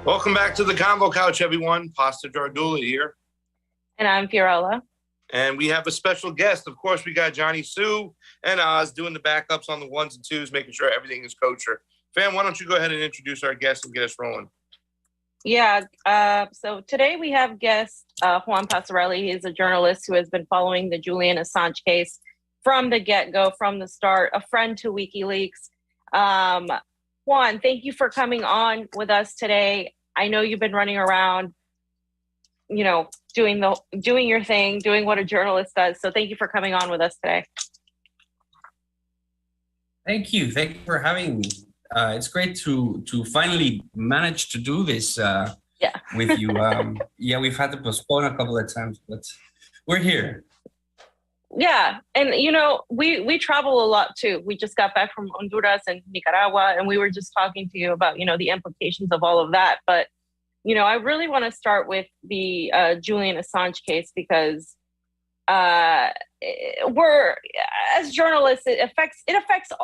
Welcome back to the Convo Couch, everyone. Pasta Jardula here. And I'm Fiorella. And we have a special guest. Of course, we got Jonny Sue and Oz doing the backups on the ones and twos, making sure everything is kosher. Fam, why don't you go ahead and introduce our guest and get us rolling? Yeah, so today we have guest Juan Passarelli. He's a journalist who has been following the Julian Assange case from the get-go, from the start, a friend to WikiLeaks. Juan, thank you for coming on with us today. I know you've been running around, you know, doing your thing, doing what a journalist does. So thank you for coming on with us today. Thank you for having me. It's great to finally manage to do this with you. Yeah, we've had to postpone a couple of times, but we're here. Yeah, and you know, we travel a lot too. We just got back from Honduras and Nicaragua, and we were just talking to you about, you know, the implications of all of that. But, you know, I really want to start with the Julian Assange case because we're, as journalists, it affects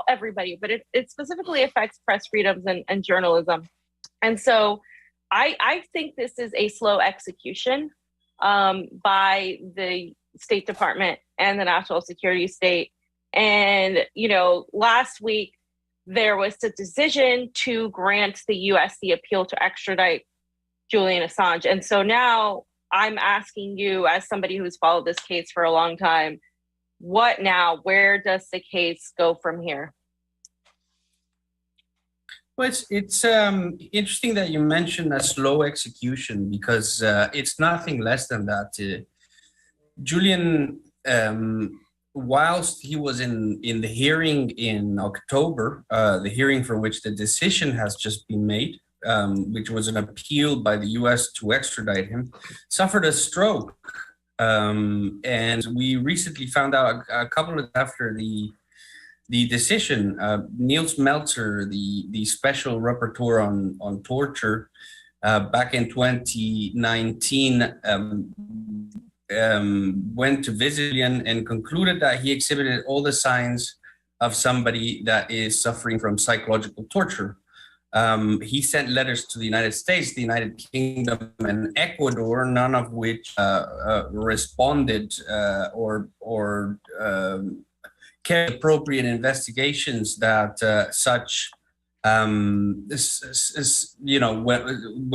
everybody, but it specifically affects press freedoms and journalism. And so I think this is a slow execution by the State Department and the National Security State. And, you know, last week there was a decision to grant the U.S. the appeal to extradite Julian Assange. And so now I'm asking you, as somebody who's followed this case for a long time, what now? Where does the case go from here? Well, it's interesting that you mentioned a slow execution because it's nothing less than that. Julian whilst he was in the hearing in October, the hearing for which the decision has just been made, which was an appeal by the US to extradite him, suffered a stroke. And we recently found out a couple of after the decision, Niels Meltzer, the special rapporteur on torture, back in 2019, went to visit and concluded that he exhibited all the signs of somebody that is suffering from psychological torture. He sent letters to the United States, the United Kingdom, and Ecuador, none of which responded or carried appropriate investigations that such. When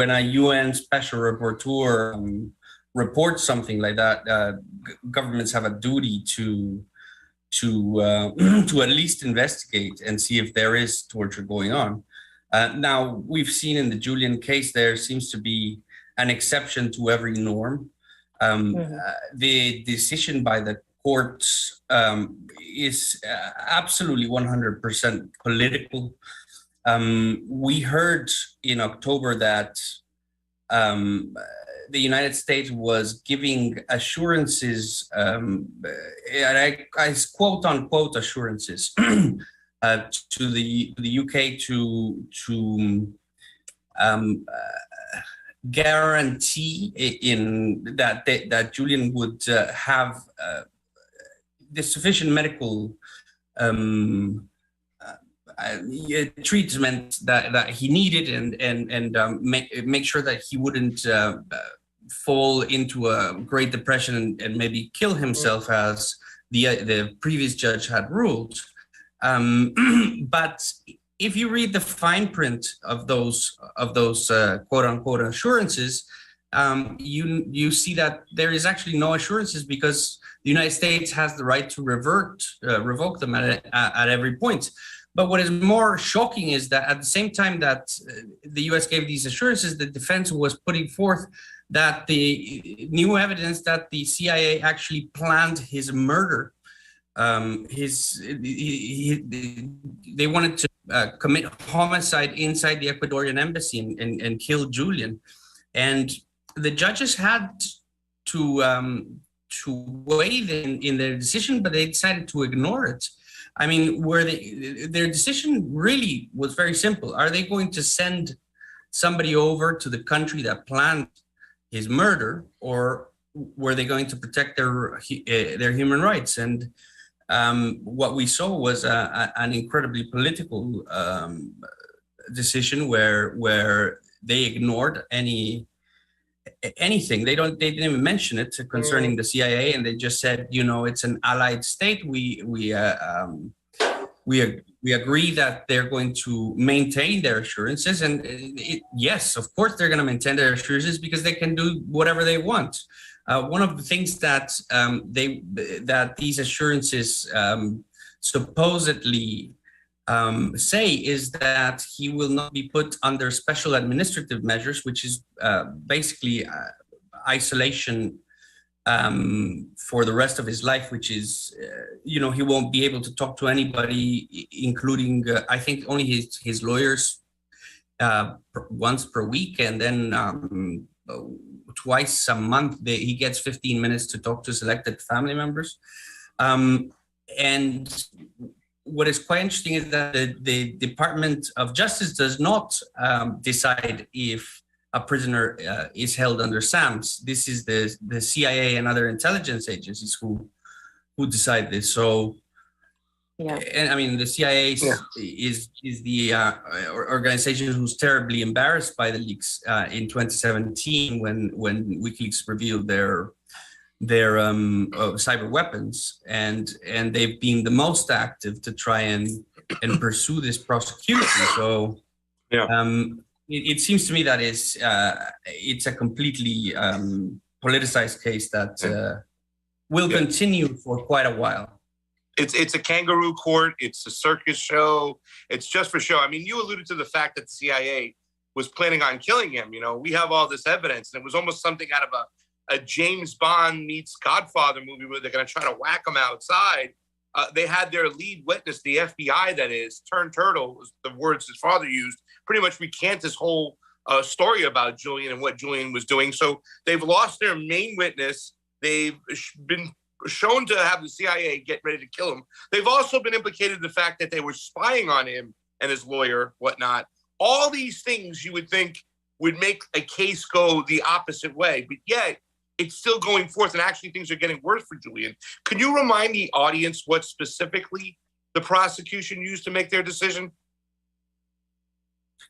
a UN special rapporteur reports something like that, governments have a duty to at least investigate and see if there is torture going on. Now, we've seen in the Julian case, there seems to be an exception to every norm. The decision by the courts is absolutely 100% political. We heard in October that the United States was giving assurances, and I quote unquote assurances, to the UK to guarantee in that Julian would have the sufficient medical treatment that he needed and make sure that he wouldn't fall into a Great Depression and maybe kill himself as the previous judge had ruled. But if you read the fine print of those quote unquote assurances, you see that there is actually no assurances because the United States has the right to revoke them at every point. But what is more shocking is that at the same time that the US gave these assurances, the defense was putting forth that the new evidence that the CIA actually planned his murder. They wanted to commit homicide inside the Ecuadorian embassy and kill Julian. And the judges had to weigh in their decision, but they decided to ignore it. I mean, their decision really was very simple. Are they going to send somebody over to the country that planned his murder, or were they going to protect their human rights? And what we saw was an incredibly political decision where they ignored anything. They didn't even mention it concerning the CIA, and they just said, it's an allied state. We agree that they're going to maintain their assurances, and yes, of course they're going to maintain their assurances because they can do whatever they want. One of the things that these assurances supposedly say is that he will not be put under special administrative measures, which is basically isolation for the rest of his life, which is, he won't be able to talk to anybody, including, I think, only his lawyers once per week, and then twice a month he gets 15 minutes to talk to selected family members. And what is quite interesting is that the Department of Justice does not decide if a prisoner is held under SAMS. This is the CIA and other intelligence agencies who decide this. So, yeah. And I mean, the CIA is the organization who's terribly embarrassed by the leaks in 2017 when WikiLeaks revealed their cyber weapons, and they've been the most active to try and pursue this prosecution. So it seems to me that it's a completely politicized case that will continue for quite a while. It's a kangaroo court. It's a circus show. It's just for show. I mean, you alluded to the fact that the CIA was planning on killing him. We have all this evidence, and it was almost something out of a James Bond meets Godfather movie where they're going to try to whack him outside. They had their lead witness, the FBI, that is, turned turtle, was the words his father used, pretty much recant this whole story about Julian and what Julian was doing. So they've lost their main witness. They've been shown to have the CIA get ready to kill him. They've also been implicated in the fact that they were spying on him and his lawyer, whatnot. All these things you would think would make a case go the opposite way, but yet it's still going forth, and actually things are getting worse for Julian. Can you remind the audience what specifically the prosecution used to make their decision?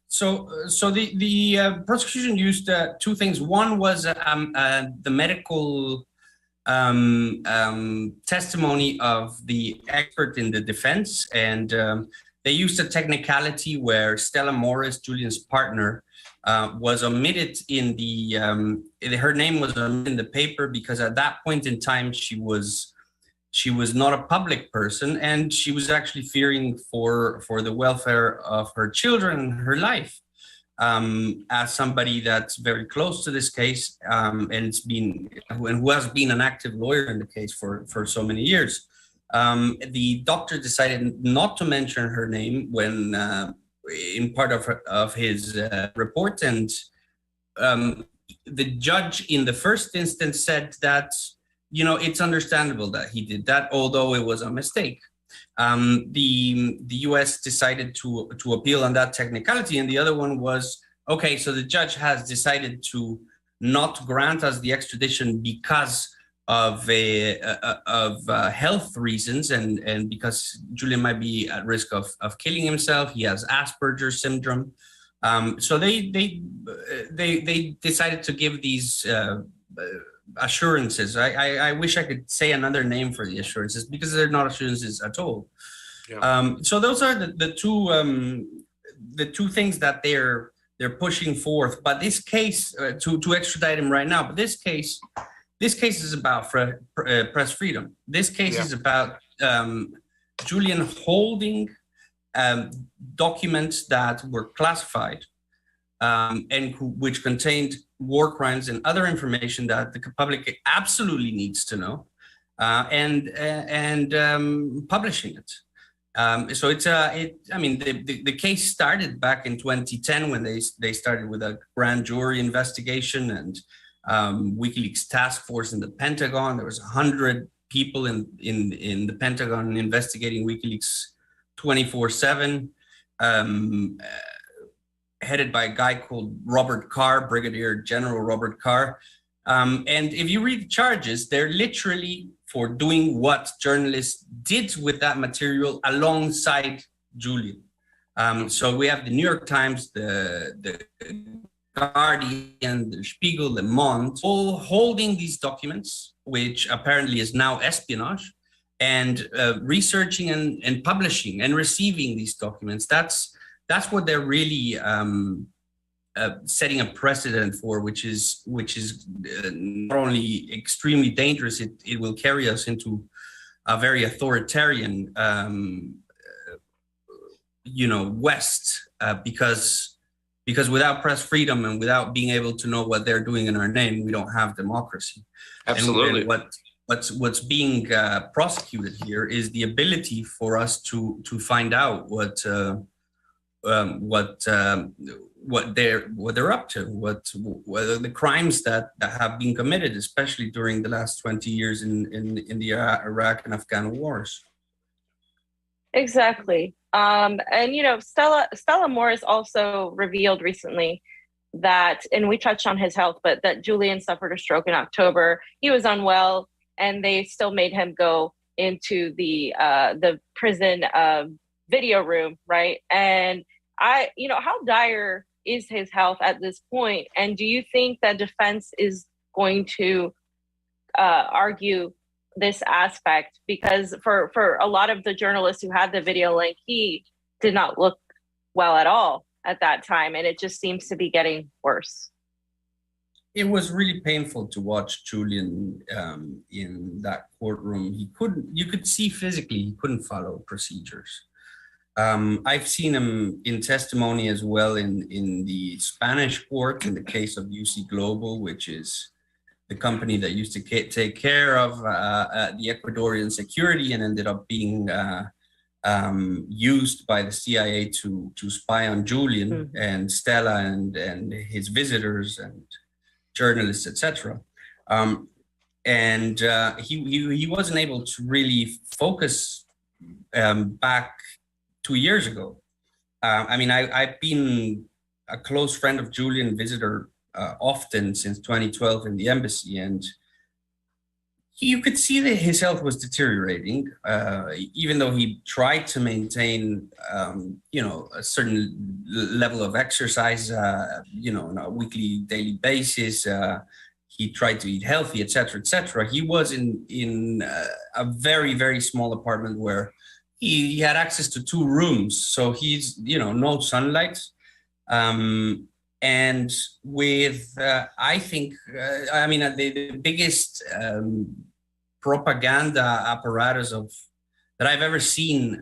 So the prosecution used two things. One was the medical testimony of the expert in the defense, and they used a technicality where Stella Morris, Julian's partner, was omitted in the her name was omitted in the paper because at that point in time she was not a public person, and she was actually fearing for the welfare of her children and her life. As somebody that's very close to this case, and who has been an active lawyer in the case for so many years, the doctor decided not to mention her name when in part of his report, and the judge in the first instance said that, you know, it's understandable that he did that, although it was a mistake. The US decided to appeal on that technicality, and the other one was, okay, so the judge has decided to not grant us the extradition because of health reasons, and because Julian might be at risk of killing himself. He has Asperger's syndrome. So they decided to give these assurances. I wish I could say another name for the assurances because they're not assurances at all. Yeah. So those are the two things that they're pushing forth. But this case, to extradite him right now, but this case is about press freedom. This case is about Julian holding documents that were classified and which contained war crimes and other information that the public absolutely needs to know, and publishing it. So it's I mean, the case started back in 2010 when they started with a grand jury investigation and WikiLeaks task force in the Pentagon. There was 100 people in the Pentagon investigating WikiLeaks 24/7, headed by a guy called Robert Carr, Brigadier General Robert Carr. And if you read the charges, they're literally for doing what journalists did with that material alongside Julian. So we have the New York Times, the Guardian, the Spiegel, Le Monde, all holding these documents, which apparently is now espionage, and researching and publishing and receiving these documents. That's what they're really setting a precedent for, which is not only extremely dangerous, it will carry us into a very authoritarian, West, because without press freedom and without being able to know what they're doing in our name, we don't have democracy. Absolutely. And what's being prosecuted here is the ability for us to find out what they're up to, what the crimes that have been committed, especially during the last 20 years in the Iraq and Afghan wars. Exactly. And Stella Morris also revealed recently that, and we touched on his health, but that Julian suffered a stroke in October. He was unwell, and they still made him go into the prison video room, right? And how dire is his health at this point? And do you think that defense is going to argue this aspect? Because for a lot of the journalists who had the video link, he did not look well at all at that time, and it just seems to be getting worse. It was really painful to watch Julian in that courtroom. You could see physically he couldn't follow procedures. I've seen him in testimony as well in the Spanish court in the case of UC Global, which is the company that used to take care of the Ecuadorian security and ended up being used by the CIA to spy on Julian and Stella and his visitors and journalists, etc. And he wasn't able to really focus back 2 years ago. I mean, I've been a close friend of Julian, visitor often since 2012 in the embassy, and you could see that his health was deteriorating, even though he tried to maintain, a certain level of exercise, on a weekly, daily basis. He tried to eat healthy, et cetera. He was in a very, very small apartment where he had access to 2 rooms. So he's, no sunlight. And with, I think, the biggest propaganda apparatus that I've ever seen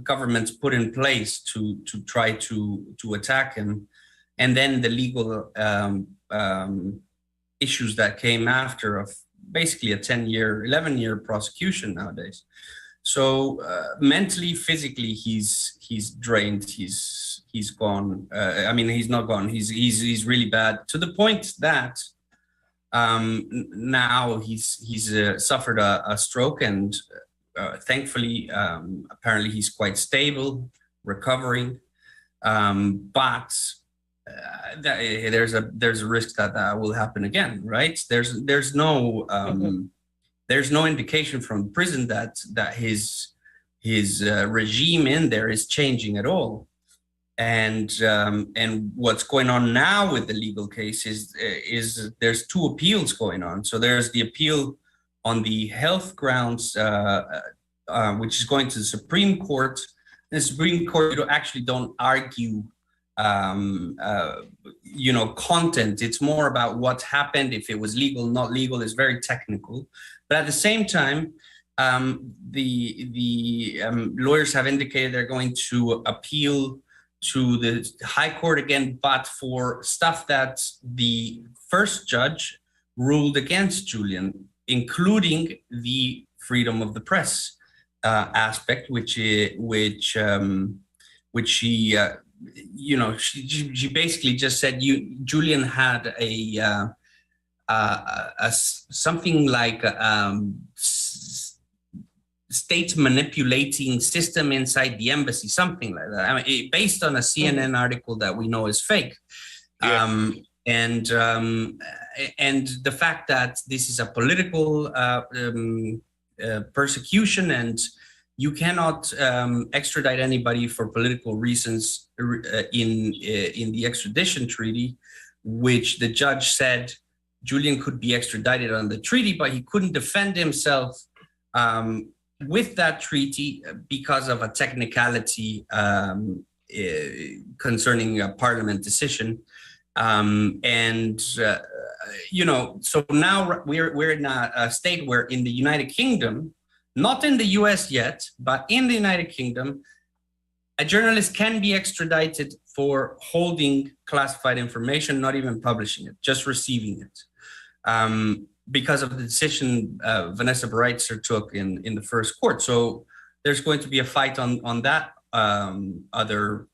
governments put in place to try to attack him, and then the legal issues that came after of basically a 11-year prosecution nowadays. So mentally, physically, he's drained. He's gone. He's not gone. He's really bad, to the point that now he's suffered a stroke, and thankfully, apparently he's quite stable, recovering. But there's a risk that will happen again, right? There's no indication from prison that his regime in there is changing at all. And what's going on now with the legal case is there's 2 appeals going on. So there's the appeal on the health grounds, which is going to the Supreme Court. The Supreme Court actually don't argue content. It's more about what happened, if it was legal, not legal. It's very technical. But at the same time, the lawyers have indicated they're going to appeal to the High Court again, but for stuff that the first judge ruled against Julian, including the freedom of the press aspect, which she she basically just said Julian had a something like state manipulating system inside the embassy, something like that. Based on a CNN article that we know is fake. Yeah. And the fact that this is a political persecution, and you cannot extradite anybody for political reasons in the extradition treaty, which the judge said Julian could be extradited on the treaty, but he couldn't defend himself with that treaty because of a technicality concerning a parliament decision. So now we're in a state where in the United Kingdom, not in the US yet, but in the United Kingdom, a journalist can be extradited for holding classified information, not even publishing it, just receiving it. Because of the decision Vanessa Breitzer took in the first court. So there's going to be a fight on that other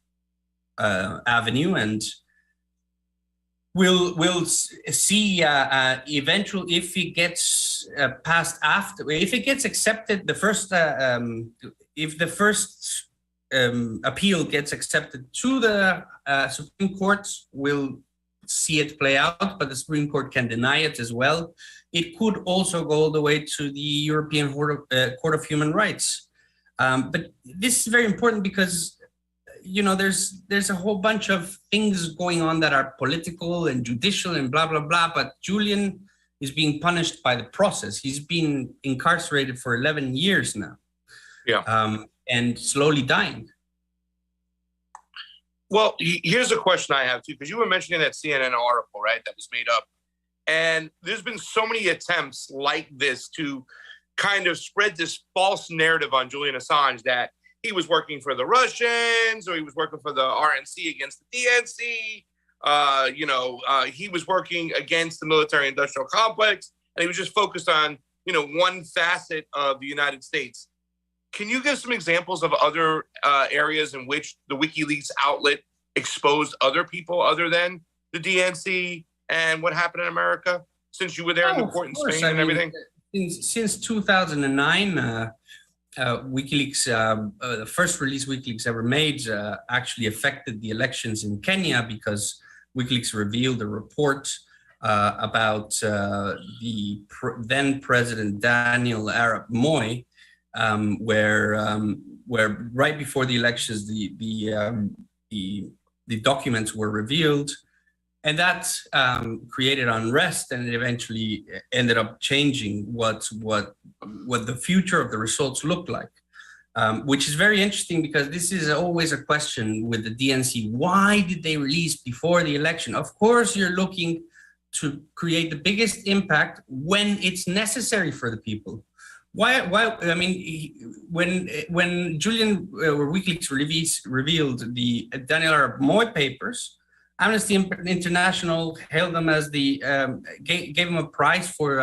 avenue, and we'll see eventually if it gets passed if it gets accepted. The first if the first appeal gets accepted to the Supreme Court, we'll see it play out, but the Supreme Court can deny it as well. It could also go all the way to the European Court of Human Rights. But this is very important because, there's a whole bunch of things going on that are political and judicial and blah, blah, blah. But Julian is being punished by the process. He's been incarcerated for 11 years now. Yeah. And slowly dying. Well, here's a question I have too, because you were mentioning that CNN article, right, that was made up. And there's been so many attempts like this to kind of spread this false narrative on Julian Assange that he was working for the Russians or he was working for the RNC against the DNC. He was working against the military-industrial complex, and he was just focused on, one facet of the United States. Can you give some examples of other areas in which the WikiLeaks outlet exposed other people other than the DNC and what happened in America, since you were there in the court in Spain and everything? Since 2009, WikiLeaks, the first release WikiLeaks ever made, actually affected the elections in Kenya, because WikiLeaks revealed a report about the then President Daniel Arap Moi, where right before the elections, the documents were revealed, and that created unrest, and it eventually ended up changing what the future of the results looked like, which is very interesting, because this is always a question with the DNC. Why did they release before the election? Of course, you're looking to create the biggest impact when it's necessary for the people. Why? I mean, when Julian or WikiLeaks revealed the Daniel Arap Moi papers, Amnesty International hailed them as gave them a prize for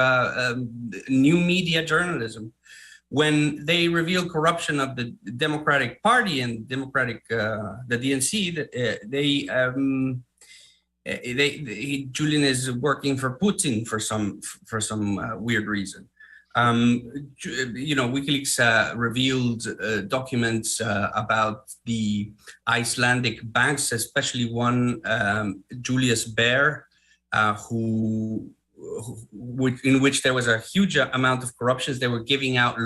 new media journalism. When they revealed corruption of the Democratic Party and the DNC, Julian is working for Putin for some weird reason. WikiLeaks revealed documents about the Icelandic banks, especially one, Julius Baer, in which there was a huge amount of corruptions. They were giving out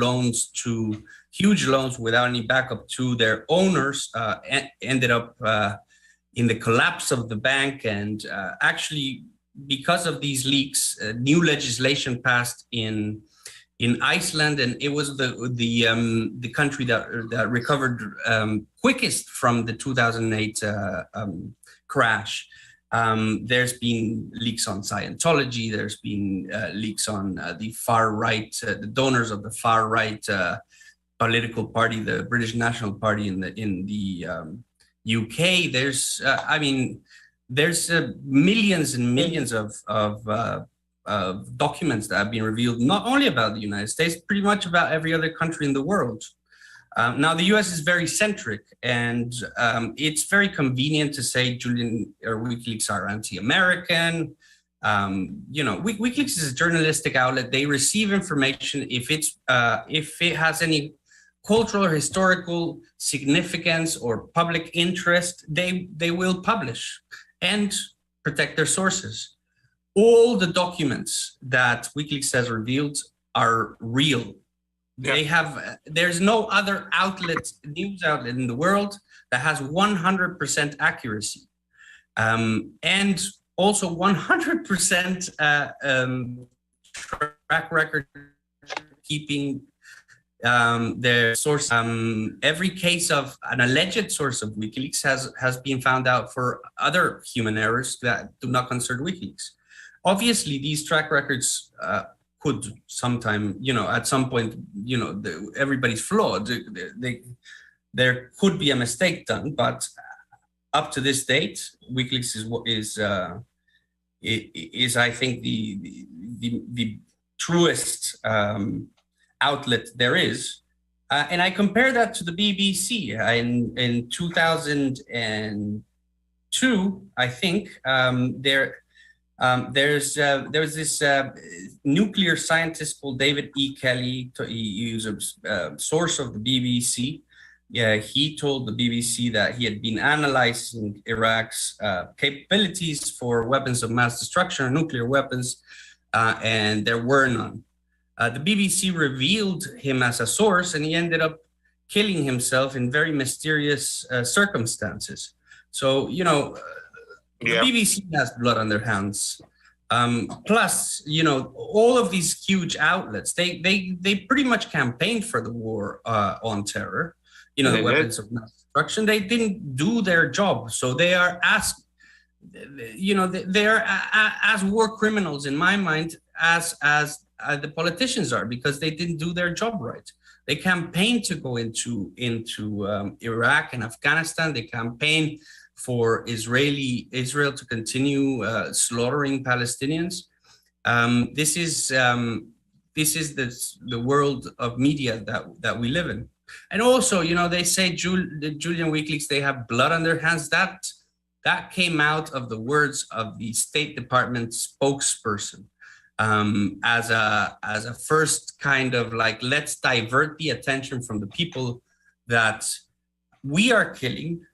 huge loans without any backup to their owners, ended up in the collapse of the bank. And actually, because of these leaks, new legislation passed in Iceland, and it was the country that recovered quickest from the 2008 crash. There's been leaks on Scientology. There's been leaks on the far right, the donors of the far right political party, the British National Party in the UK. There's millions and millions of documents that have been revealed, not only about the United States, pretty much about every other country in the world. Now, the US is very centric, and it's very convenient to say Julian or WikiLeaks are anti-American. WikiLeaks is a journalistic outlet. They receive information. If it has any cultural or historical significance or public interest, they will publish and protect their sources. All the documents that WikiLeaks has revealed are real. Yeah. There's no other news outlet in the world that has 100% accuracy, and also 100% track record keeping their source. Every case of an alleged source of WikiLeaks has been found out for other human errors that do not concern WikiLeaks. Obviously, these track records could sometime, at some point, everybody's flawed. There could be a mistake done, but up to this date, WikiLeaks is I think the truest outlet there is, and I compare that to the BBC. In 2002, I think there was this nuclear scientist called David E. Kelly. He was a source of the BBC. Yeah, he told the BBC that he had been analyzing Iraq's capabilities for weapons of mass destruction or nuclear weapons, and there were none. The BBC revealed him as a source, and he ended up killing himself in very mysterious circumstances. So, the BBC has blood on their hands. Plus, all of these huge outlets, they pretty much campaigned for the war on terror, the weapons of mass destruction. They didn't do their job. So they are as war criminals in my mind as the politicians are, because they didn't do their job right. They campaigned to go into Iraq and Afghanistan. They campaigned for Israel to continue slaughtering Palestinians. This is the world of media that we live in. And also, they say the Julian WikiLeaks, they have blood on their hands. That came out of the words of the State Department spokesperson as a first kind of like, let's divert the attention from the people that we are killing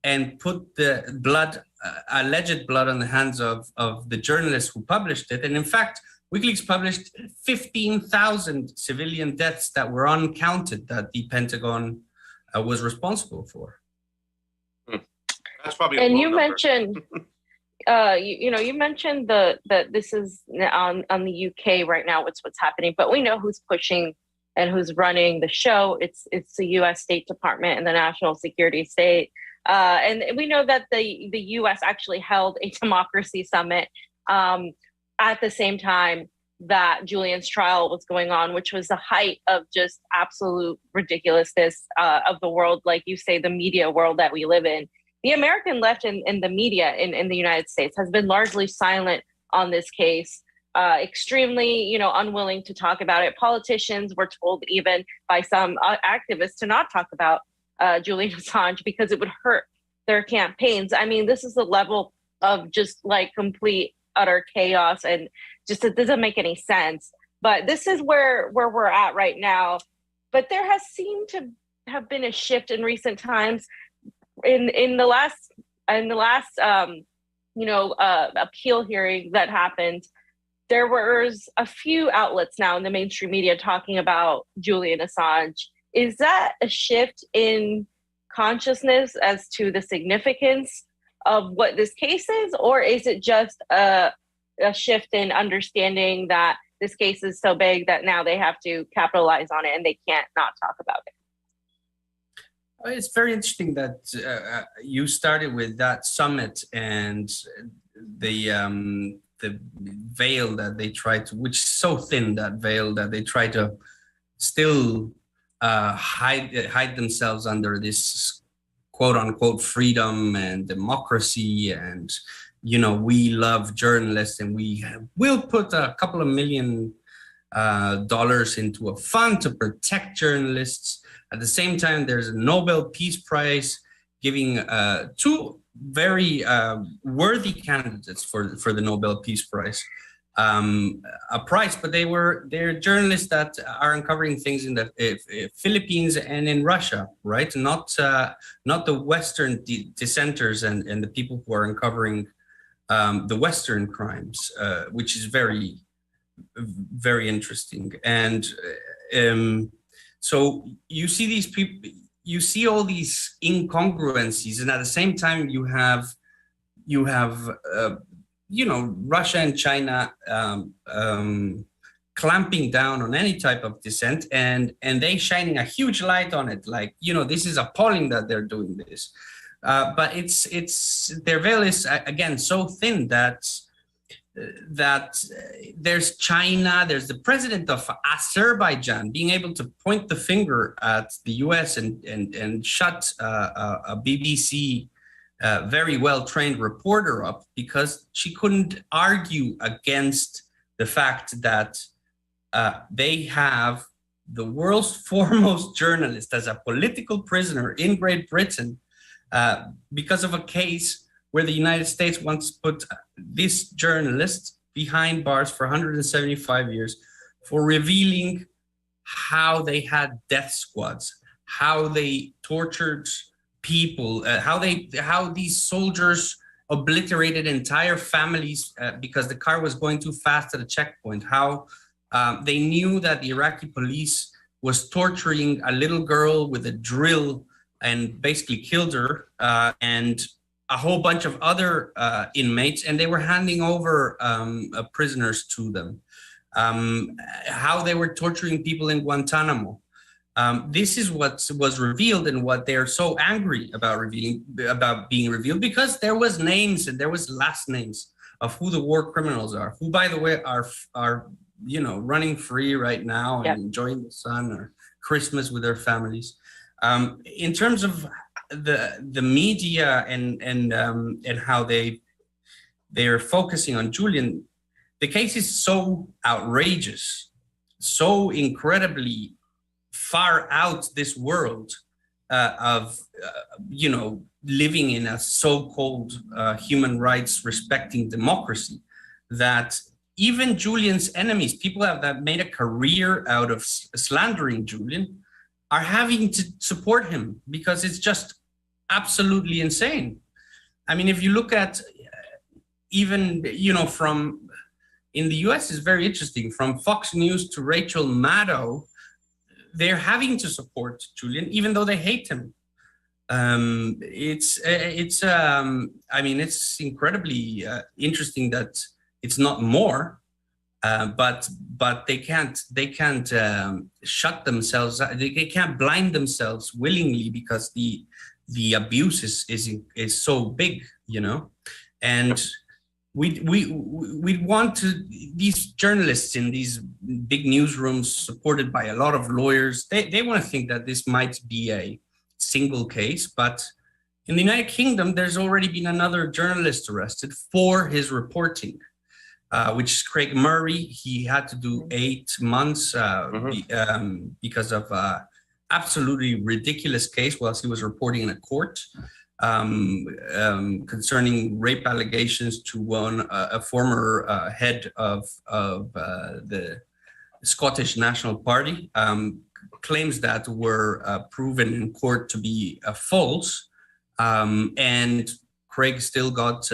and put the blood, alleged blood on the hands of the journalists who published it. And in fact, WikiLeaks published 15,000 civilian deaths that were uncounted that the Pentagon was responsible for. That's probably. And you mentioned, you mentioned that this is on the UK right now. What's happening, but we know who's pushing and who's running the show. It's the U.S. State Department and the National Security State. And we know that the U.S. actually held a democracy summit at the same time that Julian's trial was going on, which was the height of just absolute ridiculousness of the world, like you say, the media world that we live in. The American left in the media in the United States has been largely silent on this case, extremely, unwilling to talk about it. Politicians were told even by some activists to not talk about Julian Assange because it would hurt their campaigns. I mean, this is the level of just like complete utter chaos, and just it doesn't make any sense. But this is where we're at right now. But there has seemed to have been a shift in recent times. In the last appeal hearing that happened, there was a few outlets now in the mainstream media talking about Julian Assange. Is that a shift in consciousness as to the significance of what this case is, or is it just a shift in understanding that this case is so big that now they have to capitalize on it and they can't not talk about it? It's very interesting that you started with that summit and the veil that they try to, which is so thin, that veil that they try to still hide themselves under, this quote unquote freedom and democracy, and we love journalists and we will put a couple of $1 million into a fund to protect journalists. At the same time, there's a Nobel Peace Prize giving two very worthy candidates for the Nobel Peace Prize a prize, but they're journalists that are uncovering things in the Philippines and in Russia, right? Not the Western dissenters and the people who are uncovering the Western crimes, which is very, very interesting. And so you see these people, you see all these incongruencies, and at the same time you have Russia and China clamping down on any type of dissent, and they shining a huge light on it, like, this is appalling that they're doing this. But it's their veil is again so thin that there's China, there's the president of Azerbaijan being able to point the finger at the US and shut a BBC very well-trained reporter up because she couldn't argue against the fact that they have the world's foremost journalist as a political prisoner in Great Britain because of a case where the United States wants to put this journalist behind bars for 175 years for revealing how they had death squads, how they tortured people, how these soldiers obliterated entire families because the car was going too fast at a checkpoint, how they knew that the Iraqi police was torturing a little girl with a drill and basically killed her, and a whole bunch of other inmates, and they were handing over prisoners to them. How they were torturing people in Guantanamo. This is what was revealed and what they're so angry about being revealed, because there was names and there was last names of who the war criminals are, who, by the way, are running free right now and enjoying the sun or Christmas with their families. In terms of the media and how they're focusing on Julian, the case is so outrageous, so incredibly far out this world of living in a so-called human rights respecting democracy, that even Julian's enemies, people that made a career out of slandering Julian, are having to support him because it's just absolutely insane. I mean, if you look at even, from in the US, is very interesting, from Fox News to Rachel Maddow, they're having to support Julian, even though they hate him. It's incredibly interesting that it's not more, but they can't shut themselves. They can't blind themselves willingly because the abuse is so big, and we want to, these journalists in these big newsrooms supported by a lot of lawyers, they want to think that this might be a single case, but in the United Kingdom, there's already been another journalist arrested for his reporting, which is Craig Murray. He had to do 8 months because of absolutely ridiculous case whilst he was reporting in a court concerning rape allegations to a former head of the Scottish National Party, claims that were proven in court to be false, and Craig still got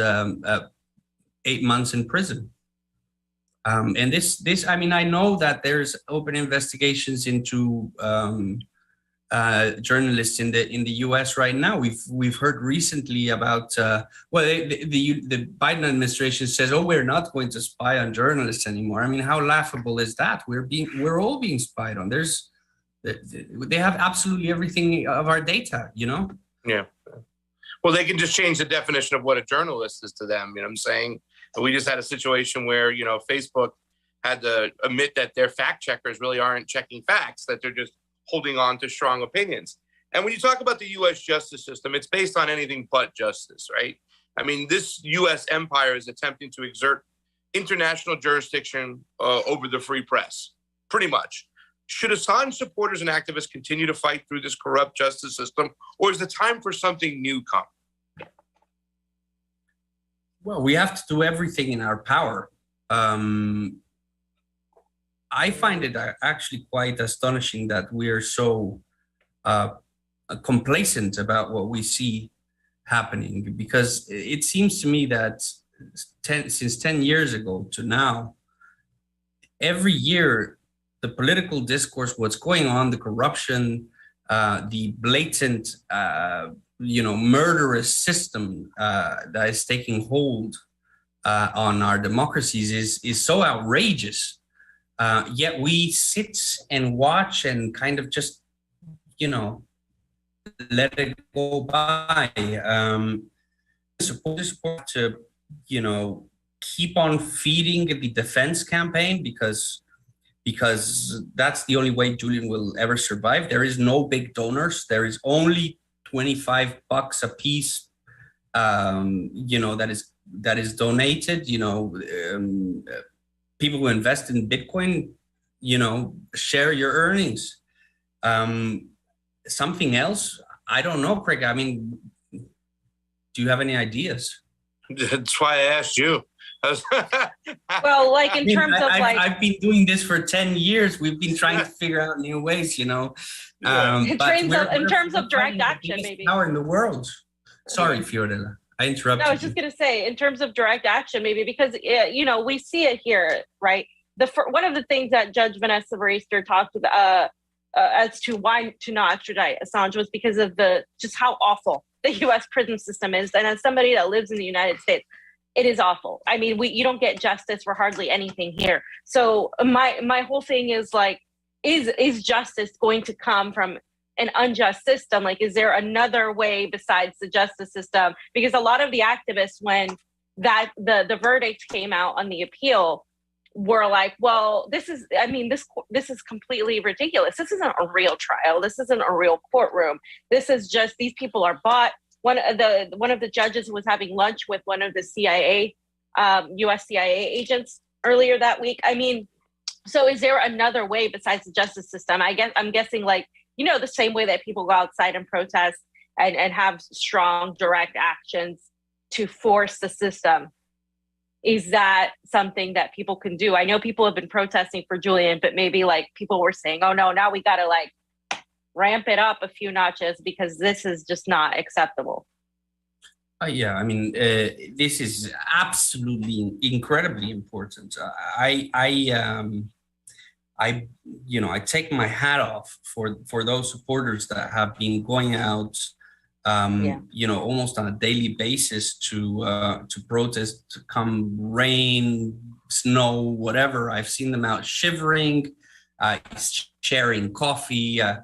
8 months in prison. And this, I know that there's open investigations into journalists in the U.S. right now. We've heard recently about the Biden administration says, "Oh, we're not going to spy on journalists anymore." I mean, how laughable is that? We're all being spied on. They have absolutely everything of our data, Yeah. Well, they can just change the definition of what a journalist is to them. You know what I'm saying? We just had a situation where, Facebook had to admit that their fact checkers really aren't checking facts, that they're just holding on to strong opinions. And when you talk about the U.S. justice system, it's based on anything but justice, right? I mean, this U.S. empire is attempting to exert international jurisdiction over the free press, pretty much. Should Assange supporters and activists continue to fight through this corrupt justice system, or is the time for something new come? Well, we have to do everything in our power. I find it actually quite astonishing that we are so complacent about what we see happening, because it seems to me that since 10 years ago to now, every year, the political discourse, what's going on, the corruption, the blatant, murderous system that is taking hold on our democracies is so outrageous. Yet we sit and watch and kind of just, let it go by. Support to, keep on feeding the defense campaign because that's the only way Julian will ever survive. There is no big donors. There is only $25 a piece, that is donated. People who invest in Bitcoin, share your earnings. Something else? I don't know, Craig. I mean, do you have any ideas? That's why I asked you. Well, like in terms of I've been doing this for 10 years. We've been trying to figure out new ways, in terms of direct action, maybe. Power in the world. Sorry, Fiorella, I interrupted. No, I was just going to say, in terms of direct action, maybe, because we see it here, right? One of the things that Judge Vanessa Barister talked about as to why to not extradite Assange was because of just how awful the U.S. prison system is, and as somebody that lives in the United States, it is awful. I mean, you don't get justice for hardly anything here. So my whole thing is like, is justice going to come from an unjust system? Like, is there another way besides the justice system? Because a lot of the activists, when the verdict came out on the appeal, were like, well, this is completely ridiculous. This isn't a real trial. This isn't a real courtroom. This is just, these people are bought. One of the judges was having lunch with one of the CIA, US CIA agents earlier that week. I mean, so is there another way besides the justice system? I'm guessing, like, the same way that people go outside and protest and have strong direct actions to force the system. Is that something that people can do? I know people have been protesting for Julian, but maybe like people were saying, oh no, now we got to like ramp it up a few notches because this is just not acceptable. Yeah, I mean, this is absolutely incredibly important. I take my hat off for those supporters that have been going out, almost on a daily basis to protest, come rain, snow, whatever. I've seen them out shivering, sharing coffee, and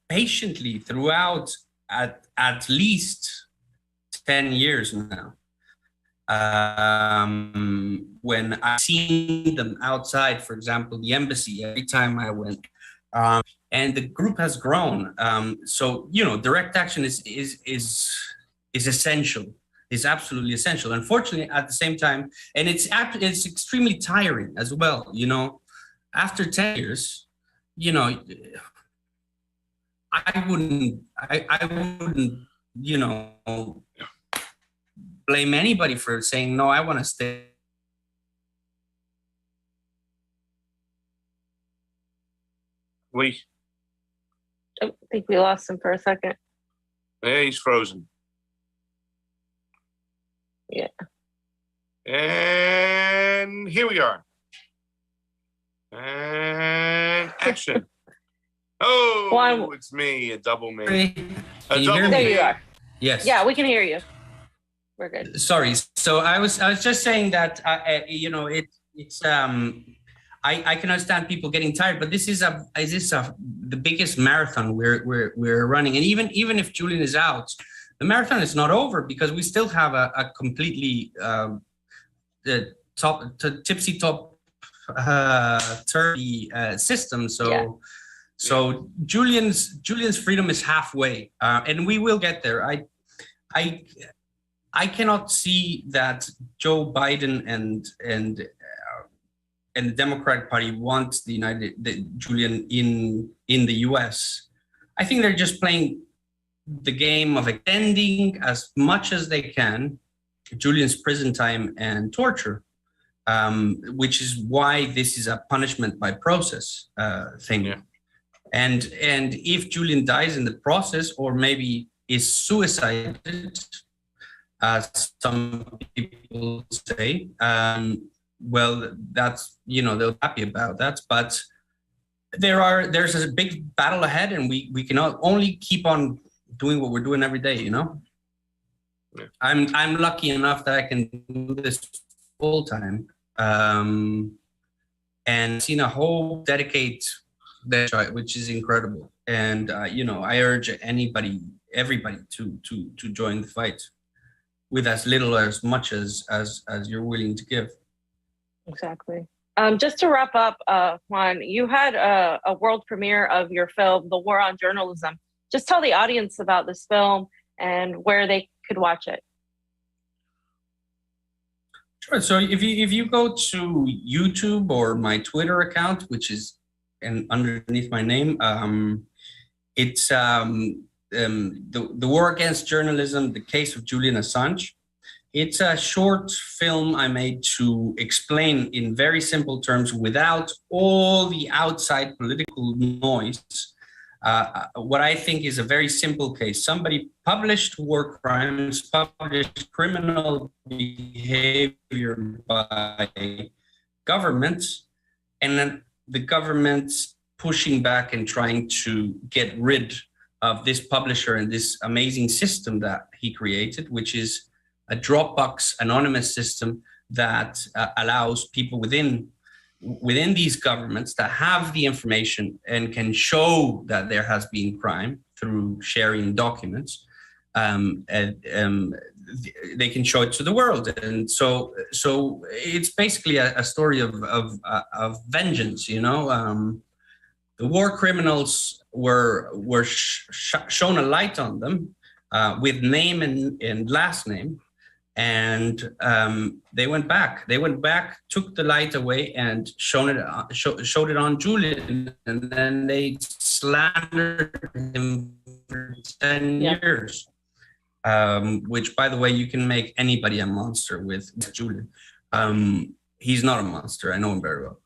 patiently throughout at least 10 years now. When I've seen them outside, for example, the embassy, every time I went, and the group has grown. So, direct action is essential, is absolutely essential. Unfortunately, at the same time, and it's extremely tiring as well, after 10 years, I wouldn't, blame anybody for saying, no, I want to stay. I think we lost him for a second. Yeah, he's frozen. Yeah. And here we are. And action. Oh, Juan, it's me, a double me. Can you hear me? There you are. Yes. Yeah, we can hear you. We're good. Sorry. So I was just saying that it's I can understand people getting tired, but this is the biggest marathon we're running, and even if Julian is out, the marathon is not over because we still have a completely tipsy top turvy system. So Julian's freedom is halfway, and we will get there. I cannot see that Joe Biden and the Democratic Party want Julian in the U.S. I think they're just playing the game of extending as much as they can Julian's prison time and torture, which is why this is a punishment by process thing. Yeah. And if Julian dies in the process, or maybe is suicided, as some people say, well, that's, they're happy about that. But there's a big battle ahead, and we cannot only keep on doing what we're doing every day, Yeah. I'm lucky enough that I can do this full time, and seen a whole dedicate that, which is incredible. And I urge everybody to join the fight with as little or as much as you're willing to give. Exactly. Just to wrap up, Juan, you had a world premiere of your film, The War on Journalism. Just tell the audience about this film and where they could watch it. Sure. So if you go to YouTube or my Twitter account, which is underneath my name, it's the War Against Journalism, the Case of Julian Assange. It's a short film I made to explain in very simple terms, without all the outside political noise, what I think is a very simple case. Somebody published war crimes, published criminal behavior by governments, and then the government's pushing back and trying to get rid of this publisher and this amazing system that he created, which is a Dropbox anonymous system that allows people within these governments that have the information and can show that there has been crime through sharing documents, they can show it to the world. And so it's basically a story of vengeance, you know. The war criminals were shown a light on them with name and last name, and they went back. Took the light away, and showed it on Julian, and then they slandered him for 10 years. Which, by the way, you can make anybody a monster with Julian. He's not a monster. I know him very well.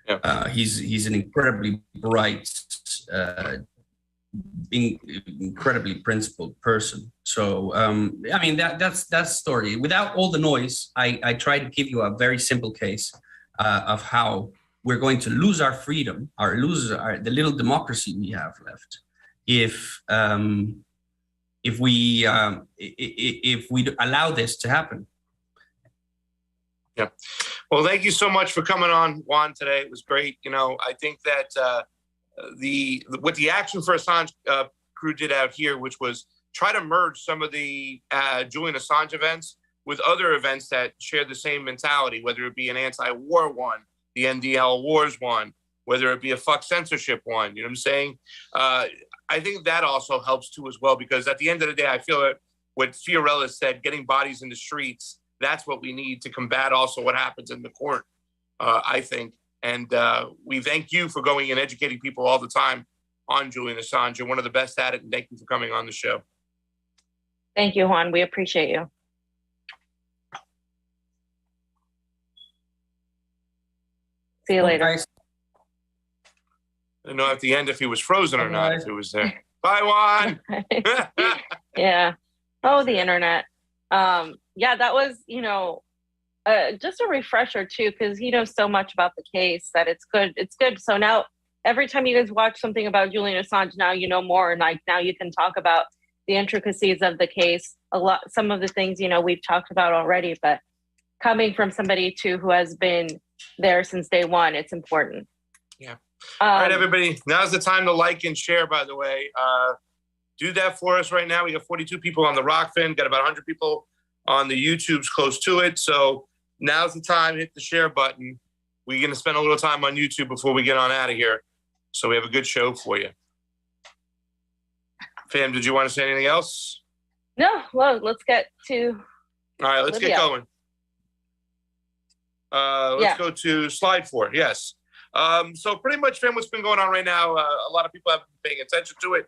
Yeah. He's an incredibly bright, incredibly principled person. So, I mean, that's the story. Without all the noise, I try to give you a very simple case of how we're going to lose our freedom, the little democracy we have left, if we allow this to happen. Yeah. Well, thank you so much for coming on, Juan, today. It was great. You know, I think that what the Action for Assange crew did out here, which was try to merge some of the Julian Assange events with other events that share the same mentality, whether it be an anti-war one, the NDL wars one, whether it be a fuck censorship one. You know what I'm saying? I think that also helps too as well, because at the end of the day, I feel that what Fiorella said, getting bodies in the streets, that's what we need to combat also what happens in the court, I think. And we thank you for going and educating people all the time on Julian Assange. You're one of the best at it, and thank you for coming on the show. Thank you, Juan. We appreciate you. See you later. Guys. I don't know at the end if he was frozen or not, if he was there. Bye, Juan. Yeah. Oh, the internet. Yeah, that was, you know, just a refresher too, because he knows so much about the case that it's good. It's good. So now every time you guys watch something about Julian Assange, now you know more, and like now you can talk about the intricacies of the case. Some of the things, you know, we've talked about already, but coming from somebody too who has been there since day one, it's important. Yeah. All right, everybody. Now's the time to like and share, by the way. Do that for us right now. We got 42 people on the Rokfin, got about 100 people on the YouTubes close to it. So now's the time. Hit the share button. We're going to spend a little time on YouTube before we get on out of here. So we have a good show for you. Fam, did you want to say anything else? No. Well, let's get to All right, let's get going. Let's go to slide 4. Yes. So pretty much, fam, what's been going on right now, a lot of people have been paying attention to it,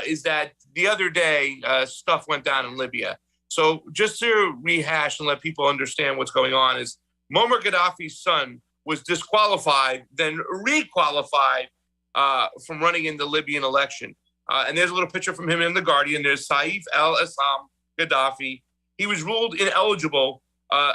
is that the other day, stuff went down in Libya. So just to rehash and let people understand what's going on is Muammar Gaddafi's son was disqualified, then requalified from running in the Libyan election. And there's a little picture from him in The Guardian. There's Saif al-Assam Gaddafi. He was ruled ineligible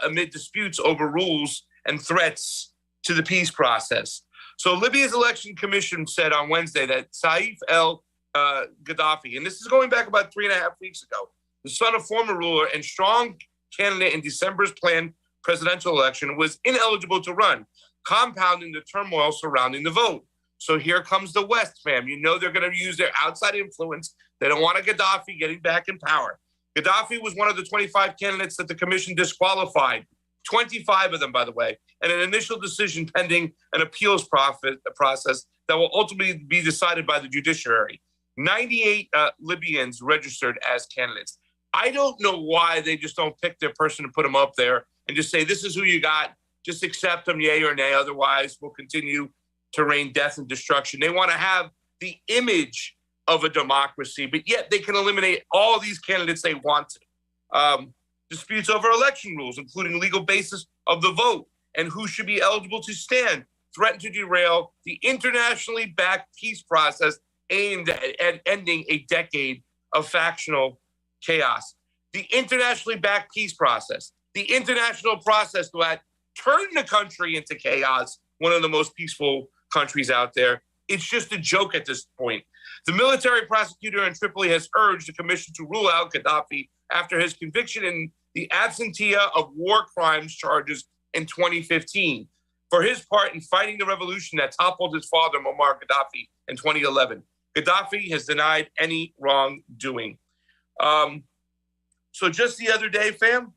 amid disputes over rules and threats to the peace process. So Libya's election commission said on Wednesday that Saif al-Gaddafi, and this is going back about 3.5 weeks ago, the son of former ruler and strong candidate in December's planned presidential election, was ineligible to run, compounding the turmoil surrounding the vote. So here comes the West, fam. You know they're going to use their outside influence. They don't want a Gaddafi getting back in power. Gaddafi was one of the 25 candidates that the commission disqualified, 25 of them, by the way, and an initial decision pending an appeals process that will ultimately be decided by the judiciary. 98 Libyans registered as candidates. I don't know why they just don't pick their person and put them up there and just say, this is who you got. Just accept them, yay or nay. Otherwise, we'll continue to rain death and destruction. They want to have the image of a democracy, but yet they can eliminate all these candidates they want to. Disputes over election rules, including legal basis of the vote and who should be eligible to stand, threaten to derail the internationally backed peace process aimed at ending a decade of factional chaos. The internationally backed peace process, the international process that turned the country into chaos, one of the most peaceful countries out there. It's just a joke at this point. The military prosecutor in Tripoli has urged the commission to rule out Gaddafi after his conviction in the absentia of war crimes charges in 2015 for his part in fighting the revolution that toppled his father, Muammar Gaddafi, in 2011. Gaddafi has denied any wrongdoing. So just the other day, fam,